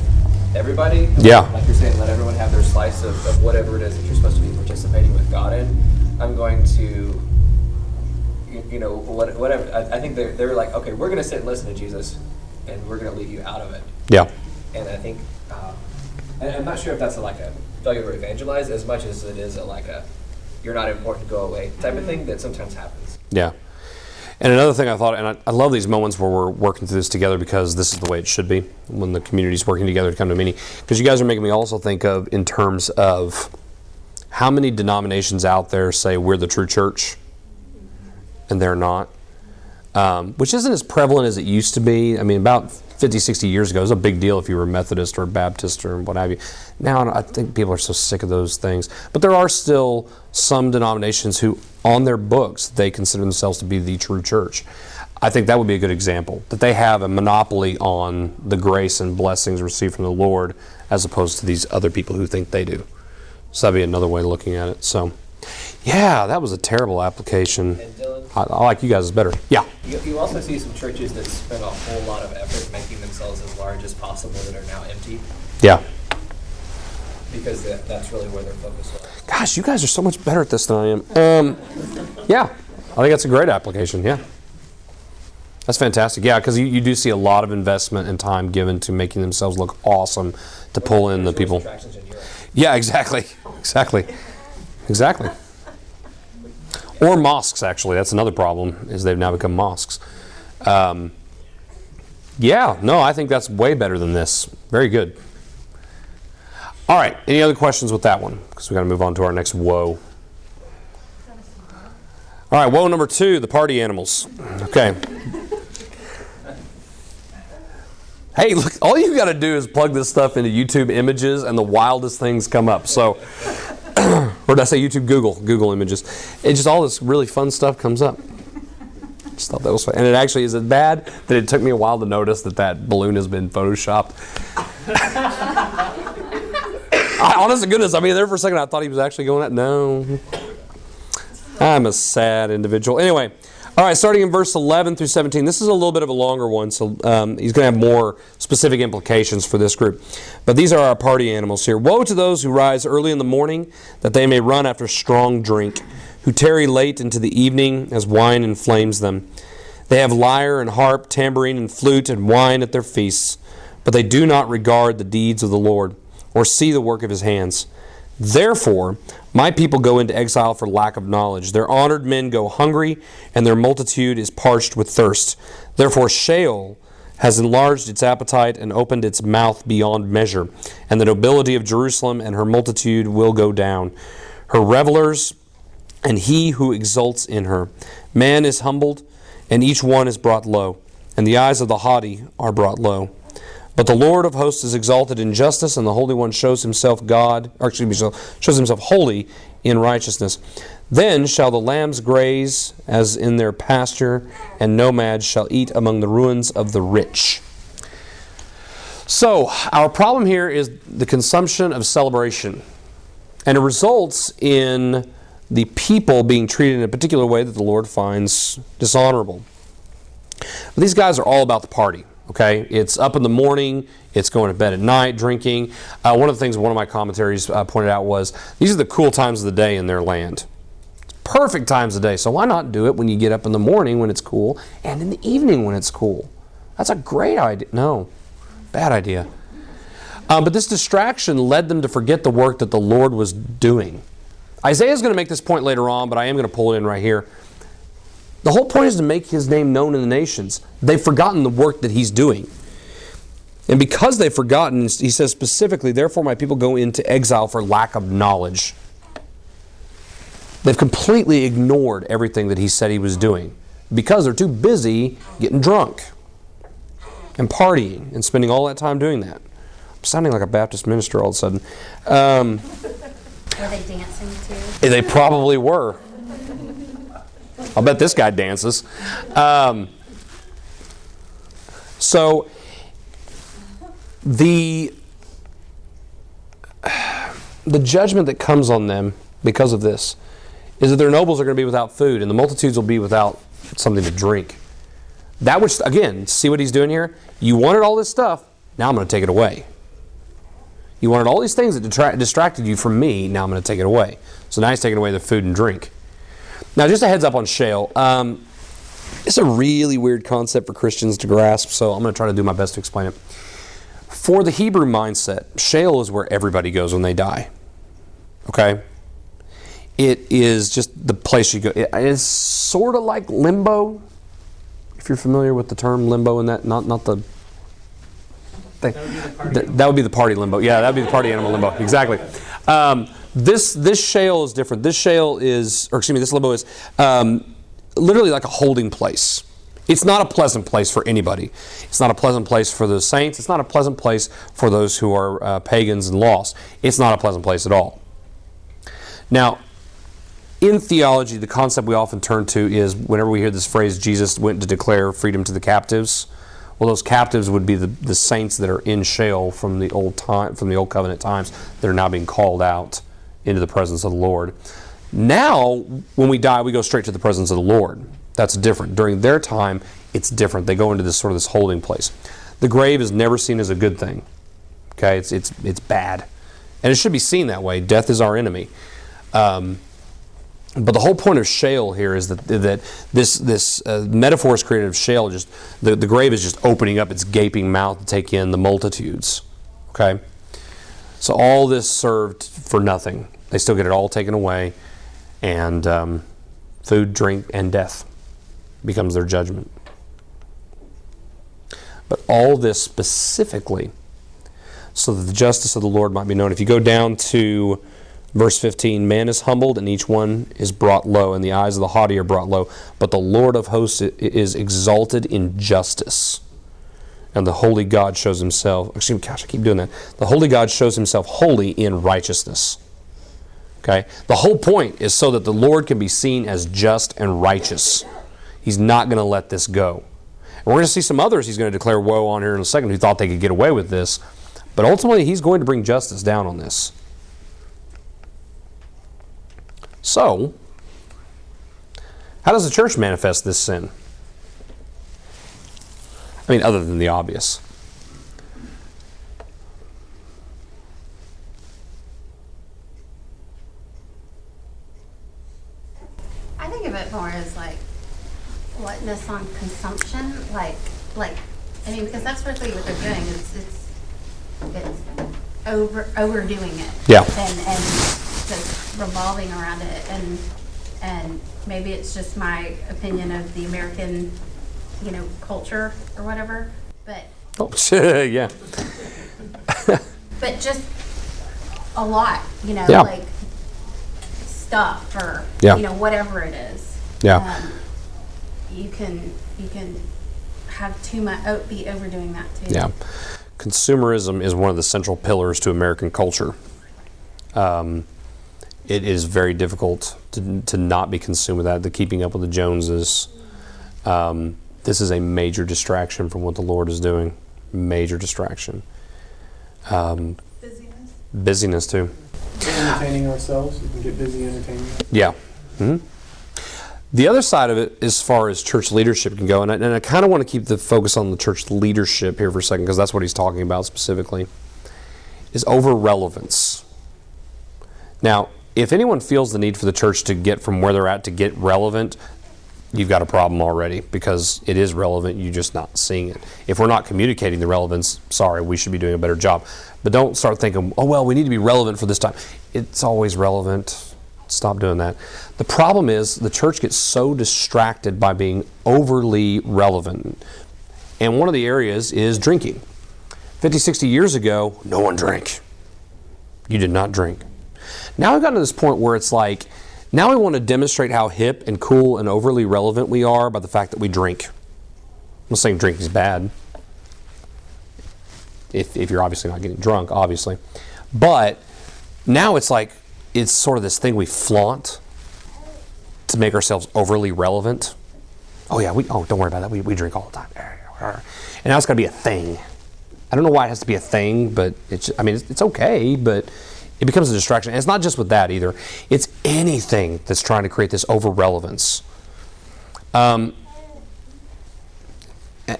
everybody. Yeah. Like you're saying, let everyone have their slice of whatever it is that you're supposed to be participating with God in. I'm going to, whatever. I think they're like, okay, we're going to sit and listen to Jesus, and we're going to leave you out of it. Yeah. And I think, and I'm not sure if that's like a failure to evangelize as much as it is a you're not important, go away type of thing that sometimes happens. Yeah. And another thing I thought, and I love these moments where we're working through this together, because this is the way it should be when the community's working together to come to a meeting. Because you guys are making me also think of, in terms of how many denominations out there say we're the true church and they're not, which isn't as prevalent as it used to be. I mean, about 50, 60 years ago, it was a big deal if you were Methodist or Baptist or what have you. Now, I think people are so sick of those things. But there are still some denominations who, on their books, they consider themselves to be the true church. I think that would be a good example, that they have a monopoly on the grace and blessings received from the Lord, as opposed to these other people who think they do. So that'd be another way of looking at it. So, yeah, that was a terrible application. And Dillon, I like you guys better. Yeah. you also see some churches that spend a whole lot of effort making themselves as large as possible that are now empty, Yeah. because that's really where their focus was. Gosh, you guys are so much better at this than I am. Yeah, I think that's a great application. Yeah. That's fantastic. Yeah, because you do see a lot of investment and time given to making themselves look awesome to pull in the people. Attractions in Europe. Yeah, exactly. Or mosques, actually. That's another problem, is they've now become mosques. I think that's way better than this. Very good. All right, any other questions with that one? Because we've got to move on to our next woe. All right, woe number 2, the party animals. Okay. Hey, look, all you got to do is plug this stuff into YouTube images and the wildest things come up. So, or did I say YouTube? Google images. It just, all this really fun stuff comes up. Just thought that was fun. And it actually is bad that it took me a while to notice that balloon has been photoshopped. Honest to goodness, I mean, there for a second I thought he was actually going at, no. I'm a sad individual. Anyway, all right, starting in verse 11 through 17. This is a little bit of a longer one, so he's going to have more specific implications for this group. But these are our party animals here. Woe to those who rise early in the morning, that they may run after strong drink, who tarry late into the evening, as wine inflames them. They have lyre and harp, tambourine and flute and wine at their feasts, but they do not regard the deeds of the Lord, or see the work of His hands. Therefore, my people go into exile for lack of knowledge. Their honored men go hungry, and their multitude is parched with thirst. Therefore, Sheol has enlarged its appetite and opened its mouth beyond measure. And the nobility of Jerusalem and her multitude will go down. Her revelers and he who exults in her. Man is humbled, and each one is brought low. And the eyes of the haughty are brought low. But the Lord of hosts is exalted in justice, and the Holy One shows himself shows himself holy in righteousness. Then shall the lambs graze as in their pasture, and nomads shall eat among the ruins of the rich. So, our problem here is the consumption of celebration. And it results in the people being treated in a particular way that the Lord finds dishonorable. But these guys are all about the party. Okay, it's up in the morning, it's going to bed at night, drinking. One of the things one of my commentaries pointed out was, these are the cool times of the day in their land. It's perfect times of the day, so why not do it when you get up in the morning when it's cool, and in the evening when it's cool? That's a great idea. No, bad idea. But this distraction led them to forget the work that the Lord was doing. Isaiah's going to make this point later on, but I am going to pull it in right here. The whole point is to make his name known in the nations. They've forgotten the work that he's doing. And because they've forgotten, he says specifically, therefore my people go into exile for lack of knowledge. They've completely ignored everything that he said he was doing because they're too busy getting drunk and partying and spending all that time doing that. I'm sounding like a Baptist minister all of a sudden. Were they dancing too? They probably were. I'll bet this guy dances. So the judgment that comes on them because of this is that their nobles are going to be without food, and the multitudes will be without something to drink. That which, again, see what he's doing here? You wanted all this stuff, now I'm going to take it away. You wanted all these things that distracted you from me, now I'm going to take it away. So now he's taking away the food and drink. Now, just a heads up on Sheol. It's a really weird concept for Christians to grasp, so I'm going to try to do my best to explain it. For the Hebrew mindset, Sheol is where everybody goes when they die. Okay? It is just the place you go. It is sort of like limbo, if you're familiar with the term limbo, and that not the thing. That would be the party limbo. Yeah, that would be the party animal limbo. Exactly. This Sheol is different. This limbo is literally like a holding place. It's not a pleasant place for anybody. It's not a pleasant place for the saints. It's not a pleasant place for those who are pagans and lost. It's not a pleasant place at all. Now, in theology, the concept we often turn to is whenever we hear this phrase, Jesus went to declare freedom to the captives. Well, those captives would be the saints that are in Sheol from the old covenant times that are now being called out into the presence of the Lord. Now, when we die, we go straight to the presence of the Lord. That's different. During their time, it's different. They go into this holding place. The grave is never seen as a good thing. Okay, it's bad, and it should be seen that way. Death is our enemy. But the whole point of Sheol here is that this metaphor is created of Sheol. Just the grave is just opening up its gaping mouth to take in the multitudes. Okay, so all this served for nothing. They still get it all taken away, and food, drink, and death becomes their judgment. But all this specifically so that the justice of the Lord might be known. If you go down to verse 15, man is humbled and each one is brought low, and the eyes of the haughty are brought low. But the Lord of hosts is exalted in justice. And the holy God shows himself, I keep doing that. The holy God shows himself holy in righteousness. Okay? The whole point is so that the Lord can be seen as just and righteous. He's not going to let this go. And we're going to see some others he's going to declare woe on here in a second who thought they could get away with this. But ultimately, he's going to bring justice down on this. So, how does the church manifest this sin? I mean, other than the obvious. I think of it more as like gluttonous on consumption, like I mean, because that's really what they're doing. It's overdoing it. Yeah. And revolving around it, and maybe it's just my opinion of the American, culture or whatever, but Oh, yeah. but just a lot, Yeah. like stuff or Yeah. whatever it is. Yeah. You can have too much, be overdoing that too. Yeah. Consumerism is one of the central pillars to American culture. It is very difficult to not be consumed with that, the keeping up with the Joneses. This is a major distraction from what the Lord is doing. Major distraction. Busyness. Busyness too. Entertaining ourselves, we can get busy entertaining. Yeah. hmm The other side of it, as far as church leadership can go, and I kind of want to keep the focus on the church leadership here for a second, because that's what he's talking about specifically, is over-relevance. Now, if anyone feels the need for the church to get from where they're at to get relevant, you've got a problem already, because it is relevant, you're just not seeing it. If we're not communicating the relevance, sorry, we should be doing a better job. But don't start thinking, oh, well, we need to be relevant for this time. It's always relevant. Stop doing that. The problem is the church gets so distracted by being overly relevant. And one of the areas is drinking. 50, 60 years ago, no one drank. You did not drink. Now we've gotten to this point where it's like, now we want to demonstrate how hip and cool and overly relevant we are by the fact that we drink. I'm not saying drinking is bad. If you're obviously not getting drunk, obviously. But now it's like, it's sort of this thing we flaunt to make ourselves overly relevant. Oh yeah, don't worry about that. We drink all the time. And now it's got to be a thing. I don't know why it has to be a thing, but it's okay, but it becomes a distraction. And it's not just with that either. It's anything that's trying to create this over-relevance. And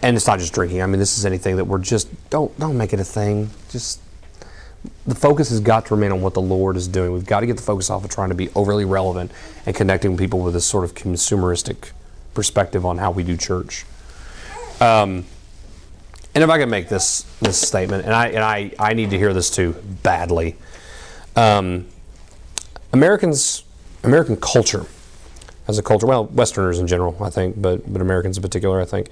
it's not just drinking. This is anything that we're just, don't make it a thing. Just, the focus has got to remain on what the Lord is doing. We've got to get the focus off of trying to be overly relevant and connecting people with this sort of consumeristic perspective on how we do church. And if I can make this statement, and I need to hear this too badly. American culture, as a culture, well, Westerners in general, I think, but Americans in particular, I think,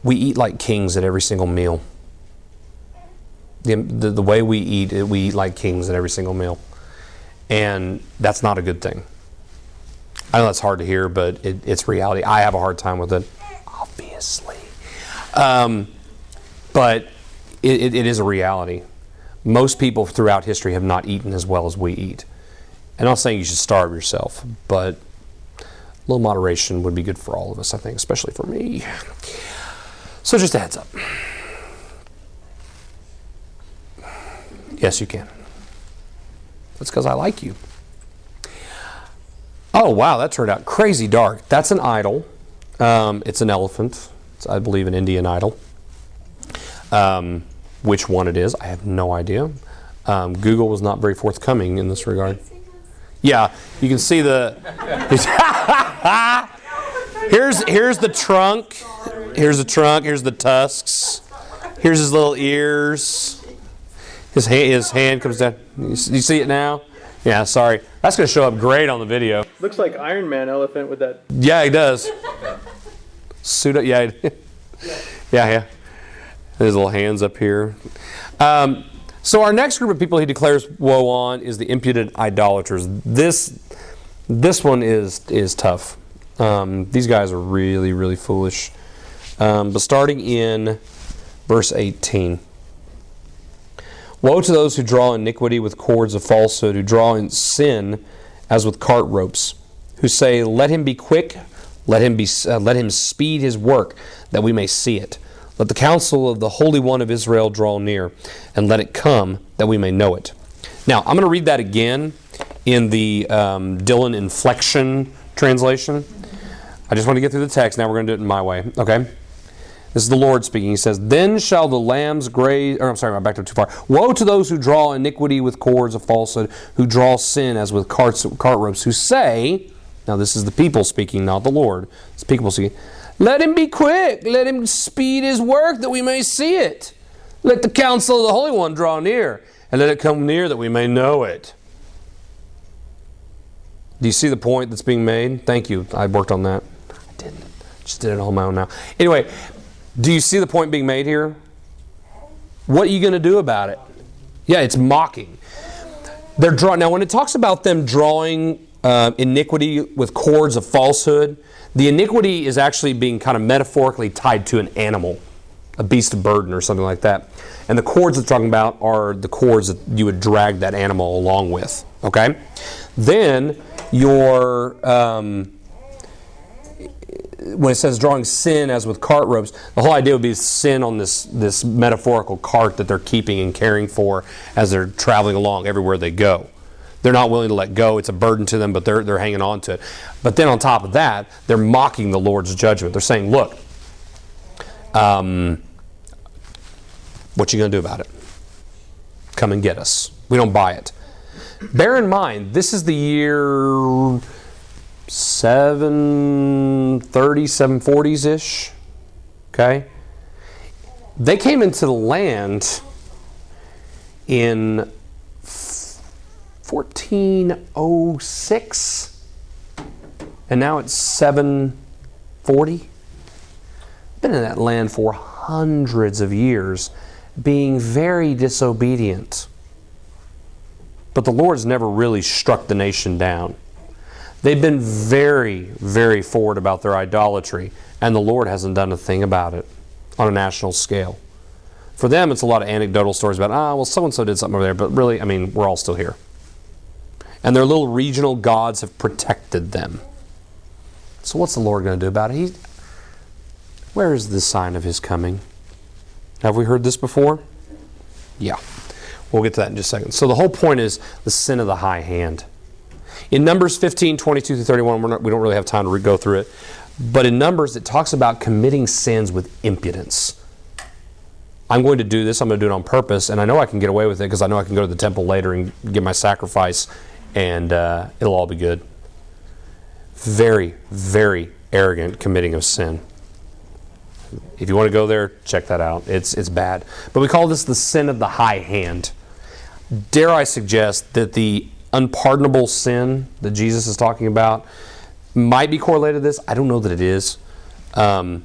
we eat like kings at every single meal. The way we eat like kings at every single meal. And that's not a good thing. I know that's hard to hear, but it's reality. I have a hard time with it, obviously. But it is a reality. Most people throughout history have not eaten as well as we eat. And I'm not saying you should starve yourself, but a little moderation would be good for all of us, I think, especially for me. So just a heads up. Yes, you can. That's because I like you. Oh, wow, that turned out crazy dark. That's an idol. It's an elephant. It's, I believe, an Indian idol. Which one it is, I have no idea. Google was not very forthcoming in this regard. Yeah, you can see the... here's the trunk. Here's the trunk. Here's the tusks. Here's his little ears. His hand comes down. You see it now? Yeah, sorry. That's going to show up great on the video. Looks like Iron Man elephant with that. Yeah, he does. Suit up. Yeah. Yeah. His little hands up here. So our next group of people he declares woe on is the impudent idolaters. This one is tough. These guys are really, really foolish. But starting in verse 18. Woe to those who draw iniquity with cords of falsehood, who draw in sin as with cart ropes, who say, let him be quick, let him speed his work, that we may see it. Let the counsel of the Holy One of Israel draw near, and let it come, that we may know it. Now, I'm going to read that again in the Dillon inflection translation. I just want to get through the text. Now we're going to do it in my way. Okay? This is the Lord speaking. He says, then shall the lambs graze... I'm sorry, I backed up too far. Woe to those who draw iniquity with cords of falsehood, who draw sin as with cart ropes, who say... Now this is the people speaking, not the Lord. It's people speaking. Let him be quick. Let him speed his work that we may see it. Let the counsel of the Holy One draw near, and let it come near that we may know it. Do you see the point that's being made? Thank you. I worked on that. I didn't. Just did it on my own now. Anyway, do you see the point being made here? What are you going to do about it? Yeah, it's mocking. They're drawing. Now, when it talks about them drawing iniquity with cords of falsehood, the iniquity is actually being kind of metaphorically tied to an animal, a beast of burden or something like that. And the cords it's talking about are the cords that you would drag that animal along with. Okay? Then your when it says drawing sin as with cart ropes, the whole idea would be sin on this metaphorical cart that they're keeping and caring for as they're traveling along everywhere they go. They're not willing to let go. It's a burden to them, but they're hanging on to it. But then on top of that, they're mocking the Lord's judgment. They're saying, look, what you going to do about it? Come and get us. We don't buy it. Bear in mind, this is the year 730, 740s-ish. Okay? They came into the land in 1406, and now it's 740. Been in that land for hundreds of years, being very disobedient. But the Lord's never really struck the nation down. They've been very, very forward about their idolatry, and the Lord hasn't done a thing about it on a national scale. For them, it's a lot of anecdotal stories about, well, so-and-so did something over there, but really, I mean, we're all still here. And their little regional gods have protected them. So what's the Lord going to do about it? Where is the sign of His coming? Have we heard this before? Yeah. We'll get to that in just a second. So the whole point is the sin of the high hand. In Numbers 15, 22 through 31, we don't really have time to go through it. But in Numbers, it talks about committing sins with impudence. I'm going to do this. I'm going to do it on purpose. And I know I can get away with it because I know I can go to the temple later and give my sacrifice. And it'll all be good. Very, very arrogant committing of sin. If you want to go there, check that out. It's bad. But we call this the sin of the high hand. Dare I suggest that the unpardonable sin that Jesus is talking about might be correlated to this. I don't know that it is. But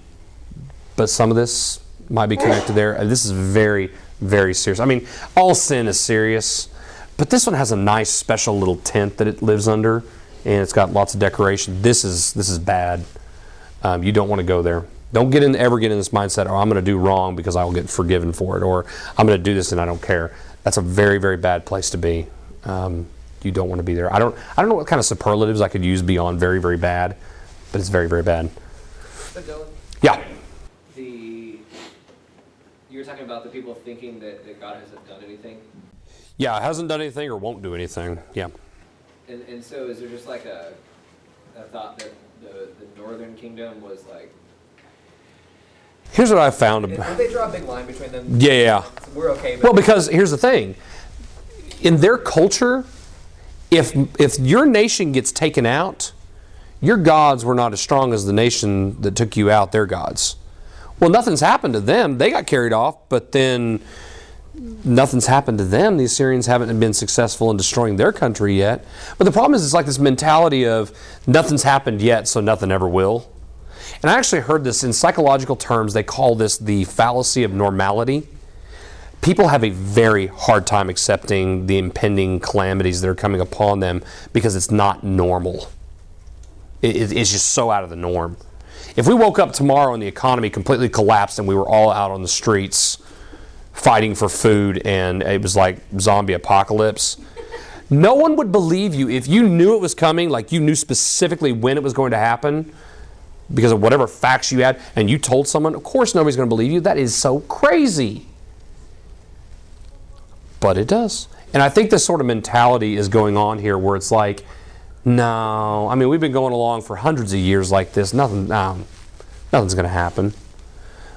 some of this might be connected there. And this is very, very serious. I mean, all sin is serious. But this one has a nice special little tent that it lives under. And it's got lots of decoration. This is bad. You don't want to go there. Don't ever get in this mindset, I'm going to do wrong because I will get forgiven for it, or I'm going to do this and I don't care. That's a very, very bad place to be. You don't want to be there. I don't know what kind of superlatives I could use beyond very, very bad, but it's very, very bad. But Dillon, Yeah. you were talking about the people thinking that God hasn't done anything. Yeah, it hasn't done anything or won't do anything. Yeah. And so is there just like a thought that the northern kingdom was like, Here's what I found. Would they draw a big line between them? Yeah. We're okay. But Well, because here's the thing. In their culture, if your nation gets taken out, your gods were not as strong as the nation that took you out, their gods. Well, nothing's happened to them. They got carried off, but then nothing's happened to them. The Assyrians haven't been successful in destroying their country yet. But the problem is it's like this mentality of nothing's happened yet, so nothing ever will. And I actually heard this in psychological terms. They call this the fallacy of normality. People have a very hard time accepting the impending calamities that are coming upon them because it's not normal. It's just so out of the norm. If we woke up tomorrow and the economy completely collapsed and we were all out on the streets fighting for food and it was like zombie apocalypse, no one would believe you. If you knew it was coming, like you knew specifically when it was going to happen because of whatever facts you had, and you told someone, of course nobody's going to believe you. That is so crazy. But it does. And I think this sort of mentality is going on here where it's like, no, I mean, we've been going along for hundreds of years like this. Nothing's going to happen.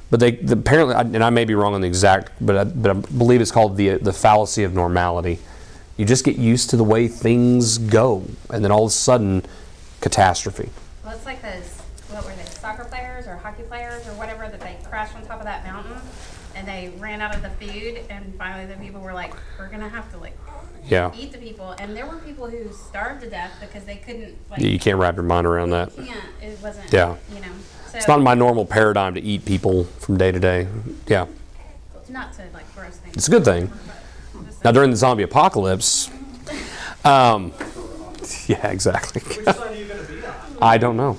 But they apparently, and I may be wrong on the exact, but I believe it's called the fallacy of normality. You just get used to the way things go, and then all of a sudden, catastrophe. Well, it's like those, what were they, soccer players or hockey players or whatever, that they crash on top of that mountain and they ran out of the food, and finally the people were like, we're gonna have to like Yeah. eat the people, and there were people who starved to death because they couldn't like. You can't wrap your mind around that. It wasn't. Yeah. You know. So, It's not my normal paradigm to eat people from day to day. Yeah. not to like gross things. It's a good thing. Now, during the zombie apocalypse, yeah, exactly. Which side are you going to be on? I don't know.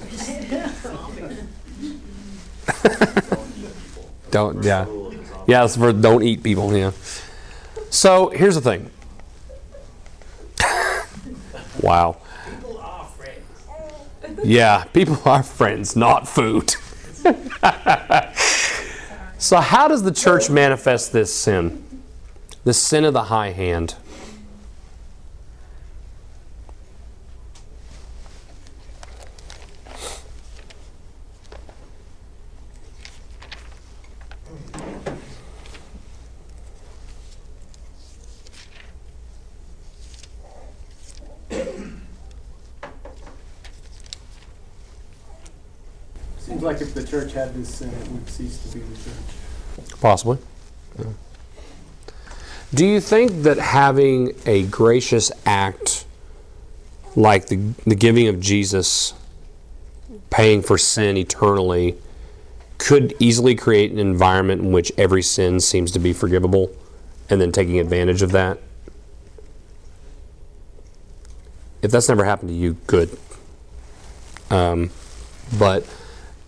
Don't, yeah. Yeah, it's for don't eat people, yeah. So, here's the thing. Wow. People are friends. Yeah, people are friends, not food. So, how does the church manifest this sin? The sin of the high hand. Seems like if the church had this sin, it would cease to be the church. Possibly. Yeah. Do you think that having a gracious act like the giving of Jesus, paying for sin eternally, could easily create an environment in which every sin seems to be forgivable and then taking advantage of that? If that's never happened to you, good. But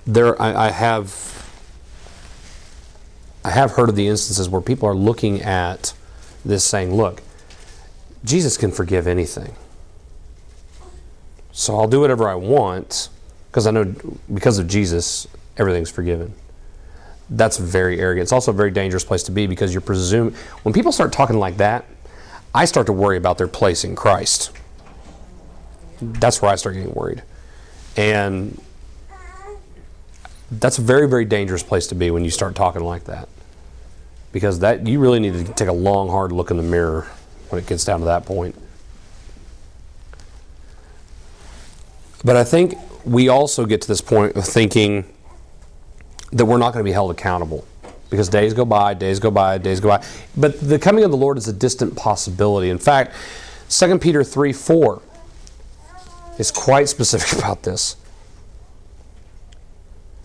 there, I have heard of the instances where people are looking at this saying, look, Jesus can forgive anything. So I'll do whatever I want because I know because of Jesus, everything's forgiven. That's very arrogant. It's also a very dangerous place to be because you're presuming, when people start talking like that, I start to worry about their place in Christ. That's where I start getting worried. And that's a very, very dangerous place to be when you start talking like that. Because that you really need to take a long, hard look in the mirror when it gets down to that point. But I think we also get to this point of thinking that we're not going to be held accountable. Because days go by, days go by, days go by. But the coming of the Lord is a distant possibility. In fact, 2 Peter 3:4 is quite specific about this.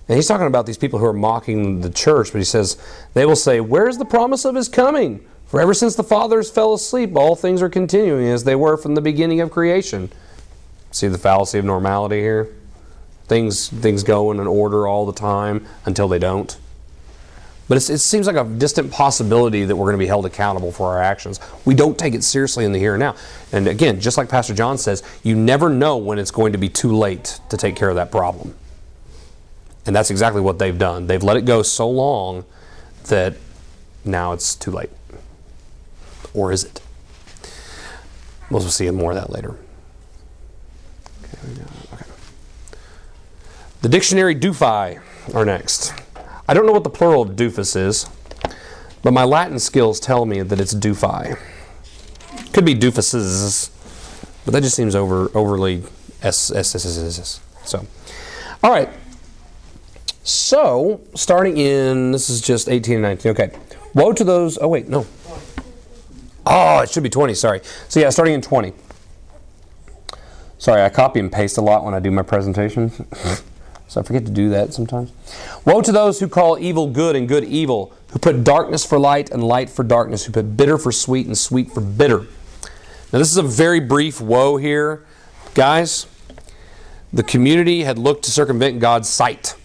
And he's talking about these people who are mocking the church, but he says, they will say, where is the promise of his coming? For ever since the fathers fell asleep, all things are continuing as they were from the beginning of creation. See the fallacy of normality here? Things go in an order all the time until they don't. But it seems like a distant possibility that we're going to be held accountable for our actions. We don't take it seriously in the here and now. And again, just like Pastor John says, you never know when it's going to be too late to take care of that problem. And that's exactly what they've done. They've let it go so long that now it's too late. Or is it? We'll see more of that later. Okay. The dictionary doofi are next. I don't know what the plural of doofus is, but my Latin skills tell me that it's doofi. Could be doofuses, but that just seems overly s. So, all right. So, starting in, this is just 18 and 19. Okay. Woe to those, oh wait, no. Oh, it should be 20, sorry. So yeah, starting in 20. Sorry, I copy and paste a lot when I do my presentations. So I forget to do that sometimes. Woe to those who call evil good and good evil, who put darkness for light and light for darkness, who put bitter for sweet and sweet for bitter. Now this is a very brief woe here. Guys, the community had looked to circumvent God's sight.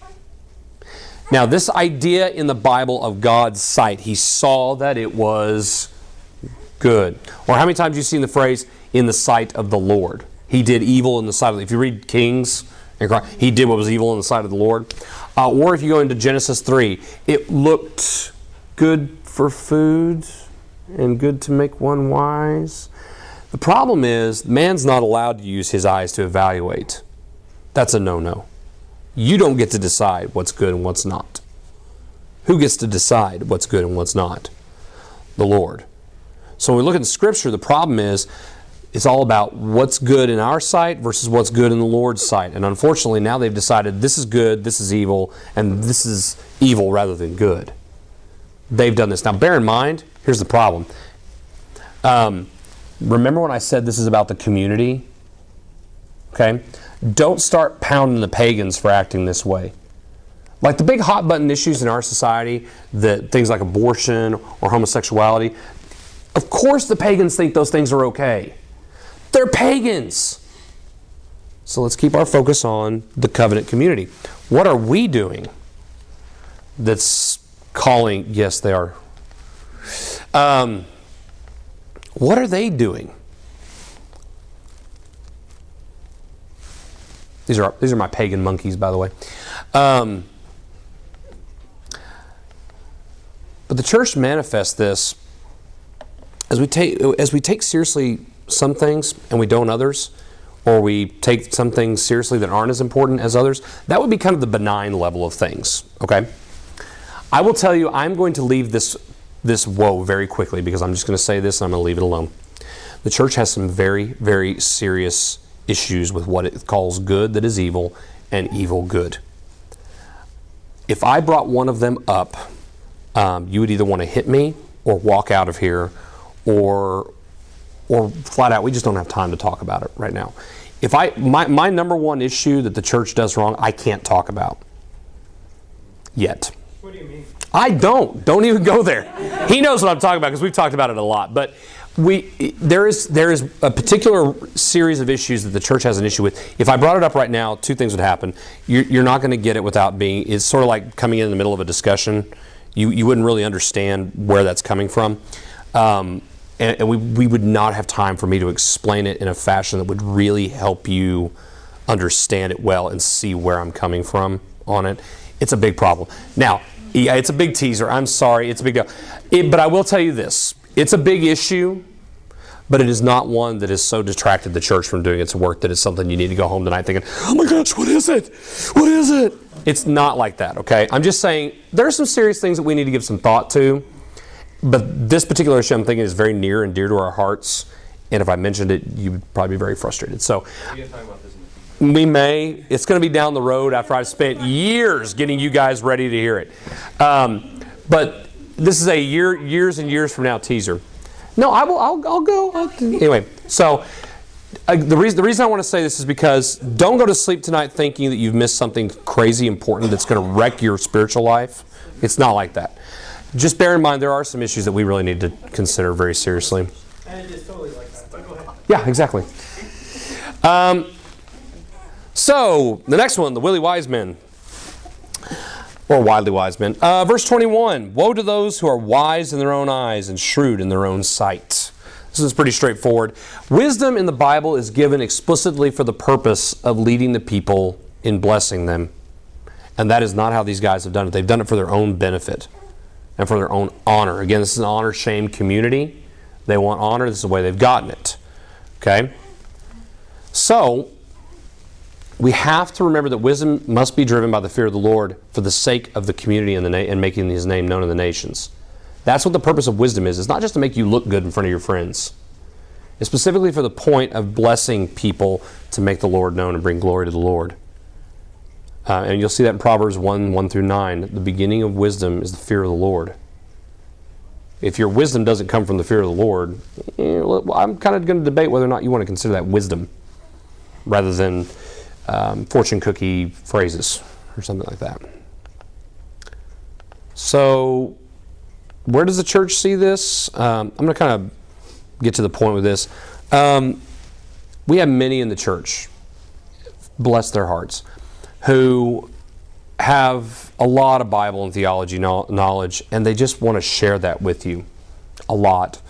Now this idea in the Bible of God's sight, he saw that it was good. Or how many times have you seen the phrase, in the sight of the Lord? He did evil in the sight of the Lord. If you read Kings, he did what was evil in the sight of the Lord. Or if you go into Genesis 3, it looked good for food and good to make one wise. The problem is, man's not allowed to use his eyes to evaluate. That's a no-no. You don't get to decide what's good and what's not. Who gets to decide what's good and what's not? The Lord. So when we look at the Scripture, the problem is it's all about what's good in our sight versus what's good in the Lord's sight. And unfortunately, now they've decided this is good, this is evil, and this is evil rather than good. they've done this. Now, bear in mind, here's the problem. Remember when I said this is about the community? Okay? Don't start pounding the pagans for acting this way. Like the big hot button issues in our society, that things like abortion or homosexuality, of course the pagans think those things are okay. They're pagans. So let's keep our focus on the covenant community. What are we doing that's calling? Yes, they are. What are they doing? These are my pagan monkeys, by the way. But the church manifests this as we take seriously some things and we don't others, or we take some things seriously that aren't as important as others. That would be kind of the benign level of things. Okay, I will tell you, I'm going to leave this woe very quickly because I'm just going to say this and I'm going to leave it alone. The church has some very, very serious issues with what it calls good that is evil and evil good. If I brought one of them up, you would either want to hit me or walk out of here, or flat out, we just don't have time to talk about it right now. If my number one issue that the church does wrong, I can't talk about yet. What do you mean? I don't even go there. He knows what I'm talking about because we've talked about it a lot. But there is a particular series of issues that the church has an issue with. If I brought it up right now, two things would happen. You're not going to get it without being. It's sort of like coming in the middle of a discussion. You wouldn't really understand where that's coming from. And we would not have time for me to explain it in a fashion that would really help you understand it well and see where I'm coming from on it. It's a big problem. Now, yeah, it's a big teaser. I'm sorry. It's a big deal. But I will tell you this. It's a big issue, but it is not one that has so distracted the church from doing its work that it's something you need to go home tonight thinking, oh my gosh, what is it? What is it? It's not like that, okay? I'm just saying there are some serious things that we need to give some thought to. But this particular issue, I'm thinking, is very near and dear to our hearts. And if I mentioned it, you would probably be very frustrated. So we may. It's going to be down the road after I've spent years getting you guys ready to hear it. But this is a years and years from now teaser. No, I'll go. Anyway, so the reason I want to say this is because don't go to sleep tonight thinking that you've missed something crazy important that's going to wreck your spiritual life. It's not like that. Just bear in mind there are some issues that we really need to consider very seriously. And it's totally like that, but go ahead. Yeah, exactly. So, the next one, the Willie Wise Men. Or Widely Wise Men. Verse 21, woe to those who are wise in their own eyes and shrewd in their own sight. This is pretty straightforward. Wisdom in the Bible is given explicitly for the purpose of leading the people in blessing them. And that is not how these guys have done it. They've done it for their own benefit and for their own honor. Again, this is an honor-shame community. They want honor. This is the way they've gotten it. Okay? So, we have to remember that wisdom must be driven by the fear of the Lord for the sake of the community and making His name known in the nations. That's what the purpose of wisdom is. It's not just to make you look good in front of your friends. It's specifically for the point of blessing people to make the Lord known and bring glory to the Lord. And you'll see that in Proverbs 1 through 9. The beginning of wisdom is the fear of the Lord. If your wisdom doesn't come from the fear of the Lord, I'm kind of going to debate whether or not you want to consider that wisdom rather than fortune cookie phrases or something like that. So, where does the church see this? I'm going to kind of get to the point with this. We have many in the church, bless their hearts, who have a lot of Bible and theology knowledge, and they just want to share that with you a lot.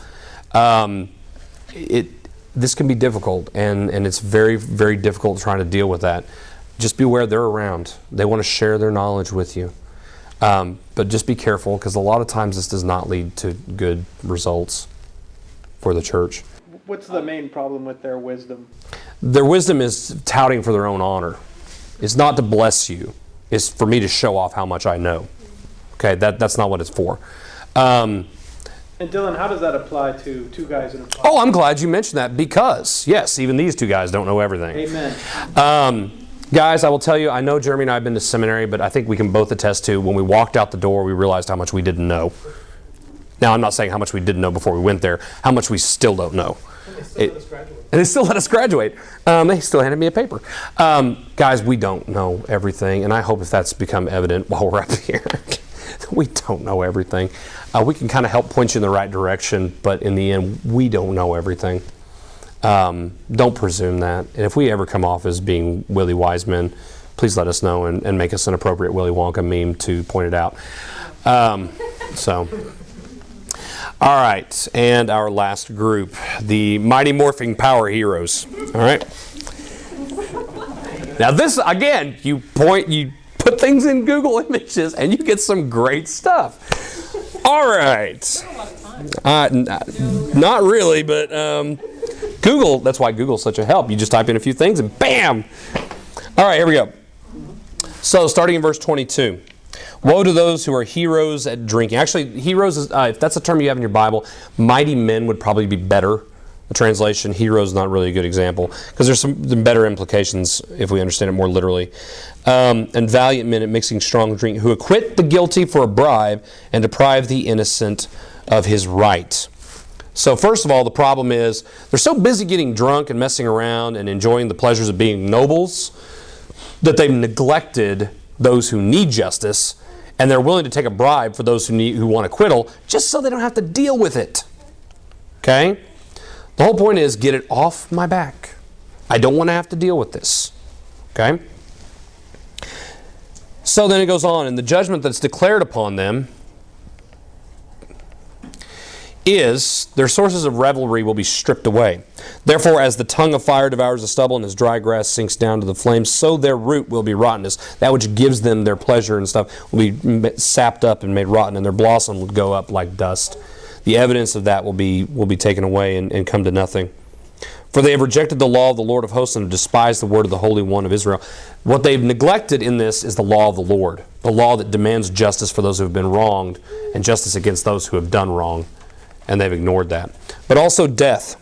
This can be difficult, and it's very, very difficult trying to deal with that. Just be aware they're around. They want to share their knowledge with you. But just be careful, because a lot of times this does not lead to good results for the church. What's the main problem with their wisdom? Their wisdom is touting for their own honor. It's not to bless you. It's for me to show off how much I know. Okay, that's not what it's for. And Dillon, how does that apply to two guys in a podcast? Oh, I'm glad you mentioned that because, yes, even these two guys don't know everything. Amen. Guys, I will tell you, I know Jeremy and I have been to seminary, but I think we can both attest to when we walked out the door, we realized how much we didn't know. Now, I'm not saying how much we didn't know before we went there, how much we still don't know. And they still let us graduate. They still handed me a paper. Guys, we don't know everything, and I hope if that's become evident while we're up here. We don't know everything. We can kind of help point you in the right direction, but in the end, we don't know everything. Don't presume that. And if we ever come off as being Willy Wise men, please let us know and make us an appropriate Willy Wonka meme to point it out. All right, and our last group, the Mighty Morphing Power Heroes. All right. Now this, again, you put things in Google Images and you get some great stuff. All right. Not really, but Google, that's why Google's such a help. You just type in a few things and bam! All right, here we go. So starting in verse 22. Woe to those who are heroes at drinking. Actually, heroes, is, if that's a term you have in your Bible, mighty men would probably be better. The translation, heroes, is not really a good example, because there's some better implications if we understand it more literally. And valiant men at mixing strong drink, who acquit the guilty for a bribe and deprive the innocent of his right. So first of all, the problem is they're so busy getting drunk and messing around and enjoying the pleasures of being nobles that they've neglected those who need justice, and they're willing to take a bribe for those who want acquittal just so they don't have to deal with it. Okay? The whole point is, get it off my back. I don't want to have to deal with this. Okay? So then it goes on, and the judgment that's declared upon them is their sources of revelry will be stripped away. Therefore, as the tongue of fire devours the stubble and as dry grass sinks down to the flames, so their root will be rottenness. That which gives them their pleasure and stuff will be sapped up and made rotten, and their blossom will go up like dust. The evidence of that will be taken away and come to nothing. For they have rejected the law of the Lord of hosts and have despised the word of the Holy One of Israel. What they've neglected in this is the law of the Lord, the law that demands justice for those who have been wronged and justice against those who have done wrong. And they've ignored that. But also death.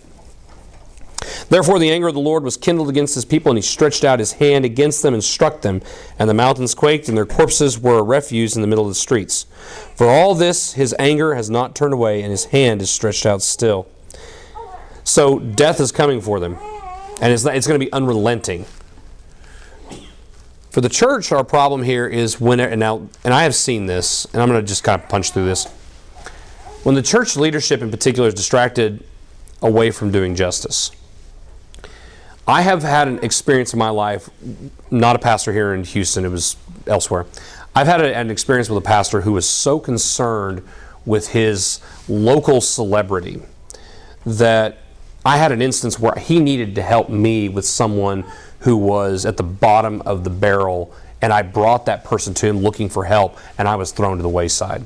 Therefore the anger of the Lord was kindled against his people, and he stretched out his hand against them and struck them. And the mountains quaked, and their corpses were a refuse in the middle of the streets. For all this his anger has not turned away, and his hand is stretched out still. So death is coming for them. And it's going to be unrelenting. For the church, our problem here is when, and I have seen this, and I'm going to just kind of punch through this. When the church leadership in particular is distracted away from doing justice. I have had an experience in my life, not a pastor here in Houston, it was elsewhere. I've had an experience with a pastor who was so concerned with his local celebrity that I had an instance where he needed to help me with someone who was at the bottom of the barrel, and I brought that person to him looking for help, and I was thrown to the wayside.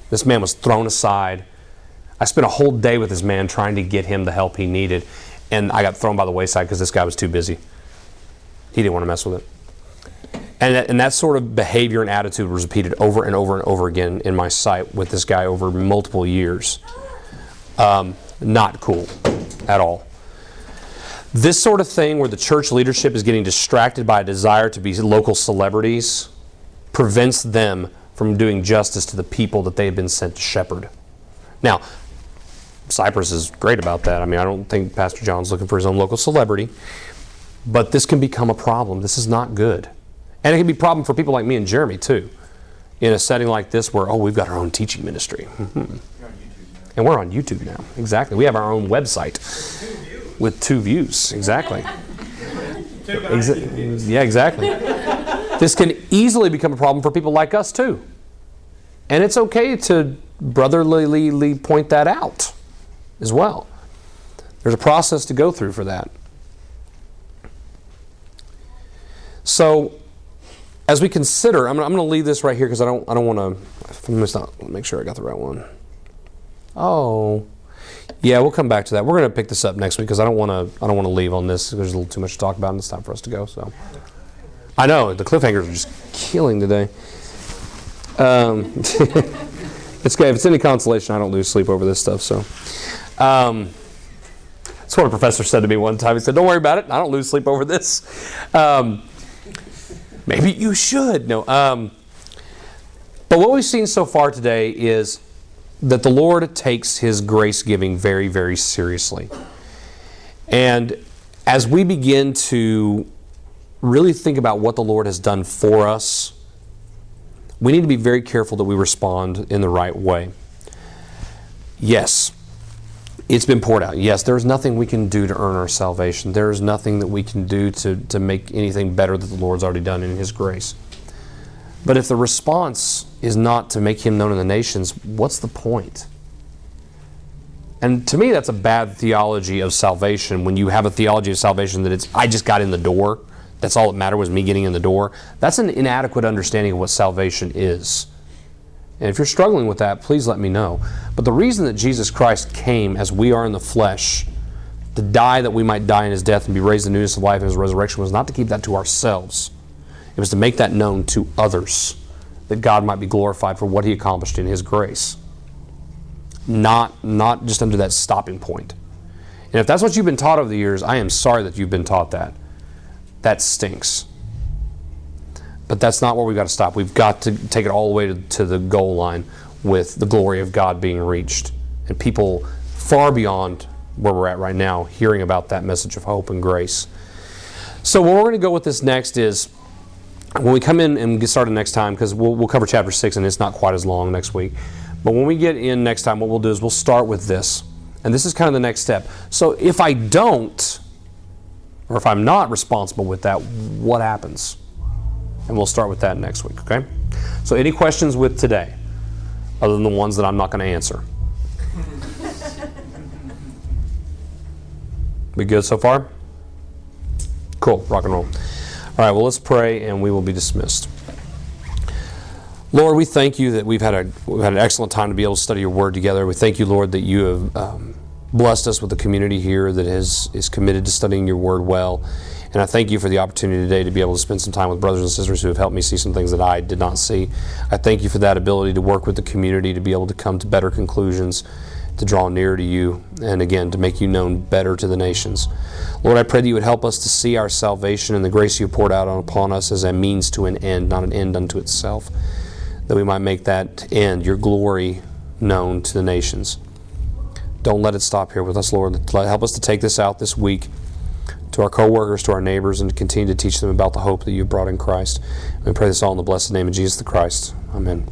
This man was thrown aside. I spent a whole day with this man trying to get him the help he needed, and I got thrown by the wayside because this guy was too busy. He didn't want to mess with it. And that sort of behavior and attitude was repeated over and over and over again in my sight with this guy over multiple years. Not cool at all. This sort of thing where the church leadership is getting distracted by a desire to be local celebrities prevents them from doing justice to the people that they have been sent to shepherd. Now, Cypress is great about that. I mean, I don't think Pastor John's looking for his own local celebrity, but this can become a problem. This is not good. And it can be a problem for people like me and Jeremy, too, in a setting like this where, we've got our own teaching ministry. Mm-hmm. And we're on YouTube now. Exactly. We have our own website with 2 views. Exactly. Yeah, exactly. This can easily become a problem for people like us too. And it's okay to brotherly point that out as well. There's a process to go through for that. So, as we consider, I'm going to leave this right here because I don't want to. Let me make sure I got the right one. Oh, yeah, we'll come back to that. We're going to pick this up next week because I don't want to leave on this. There's a little too much to talk about, and it's time for us to go. So, I know the cliffhangers are just killing today. It's okay. If it's any consolation, I don't lose sleep over this stuff. So, that's what a professor said to me one time. He said, "Don't worry about it. I don't lose sleep over this." Maybe you should. No. But what we've seen so far today is that the Lord takes His grace giving very, very seriously. And as we begin to really think about what the Lord has done for us, we need to be very careful that we respond in the right way. Yes, it's been poured out. Yes, there's nothing we can do to earn our salvation. There is nothing that we can do to make anything better that the Lord's already done in His grace. But if the response is not to make Him known in the nations, what's the point? And to me, that's a bad theology of salvation. When you have a theology of salvation that it's, I just got in the door, that's all that mattered was me getting in the door. That's an inadequate understanding of what salvation is. And if you're struggling with that, please let me know. But the reason that Jesus Christ came as we are in the flesh, to die that we might die in His death and be raised in the newness of life in His resurrection, was not to keep that to ourselves. It was to make that known to others, that God might be glorified for what He accomplished in His grace. Not just under that stopping point. And if that's what you've been taught over the years, I am sorry that you've been taught that. That stinks. But that's not where we've got to stop. We've got to take it all the way to the goal line with the glory of God being reached. And people far beyond where we're at right now hearing about that message of hope and grace. So where we're going to go with this next is, when we come in and get started next time, because we'll cover chapter 6 and it's not quite as long next week. But when we get in next time, what we'll do is we'll start with this. And this is kind of the next step. So if I don't, or if I'm not responsible with that, what happens? And we'll start with that next week, okay? So any questions with today, other than the ones that I'm not going to answer? We good so far? Cool, rock and roll. All right, well, let's pray and we will be dismissed. Lord, we thank You that we've had an excellent time to be able to study Your Word together. We thank You, Lord, that You have blessed us with a community here that is committed to studying Your Word well. And I thank You for the opportunity today to be able to spend some time with brothers and sisters who have helped me see some things that I did not see. I thank You for that ability to work with the community, to be able to come to better conclusions, to draw nearer to You, and again, to make You known better to the nations. Lord, I pray that You would help us to see our salvation and the grace You poured out upon us as a means to an end, not an end unto itself, that we might make that end, Your glory, known to the nations. Don't let it stop here with us, Lord. Help us to take this out this week to our co-workers, to our neighbors, and to continue to teach them about the hope that You brought in Christ. We pray this all in the blessed name of Jesus the Christ. Amen.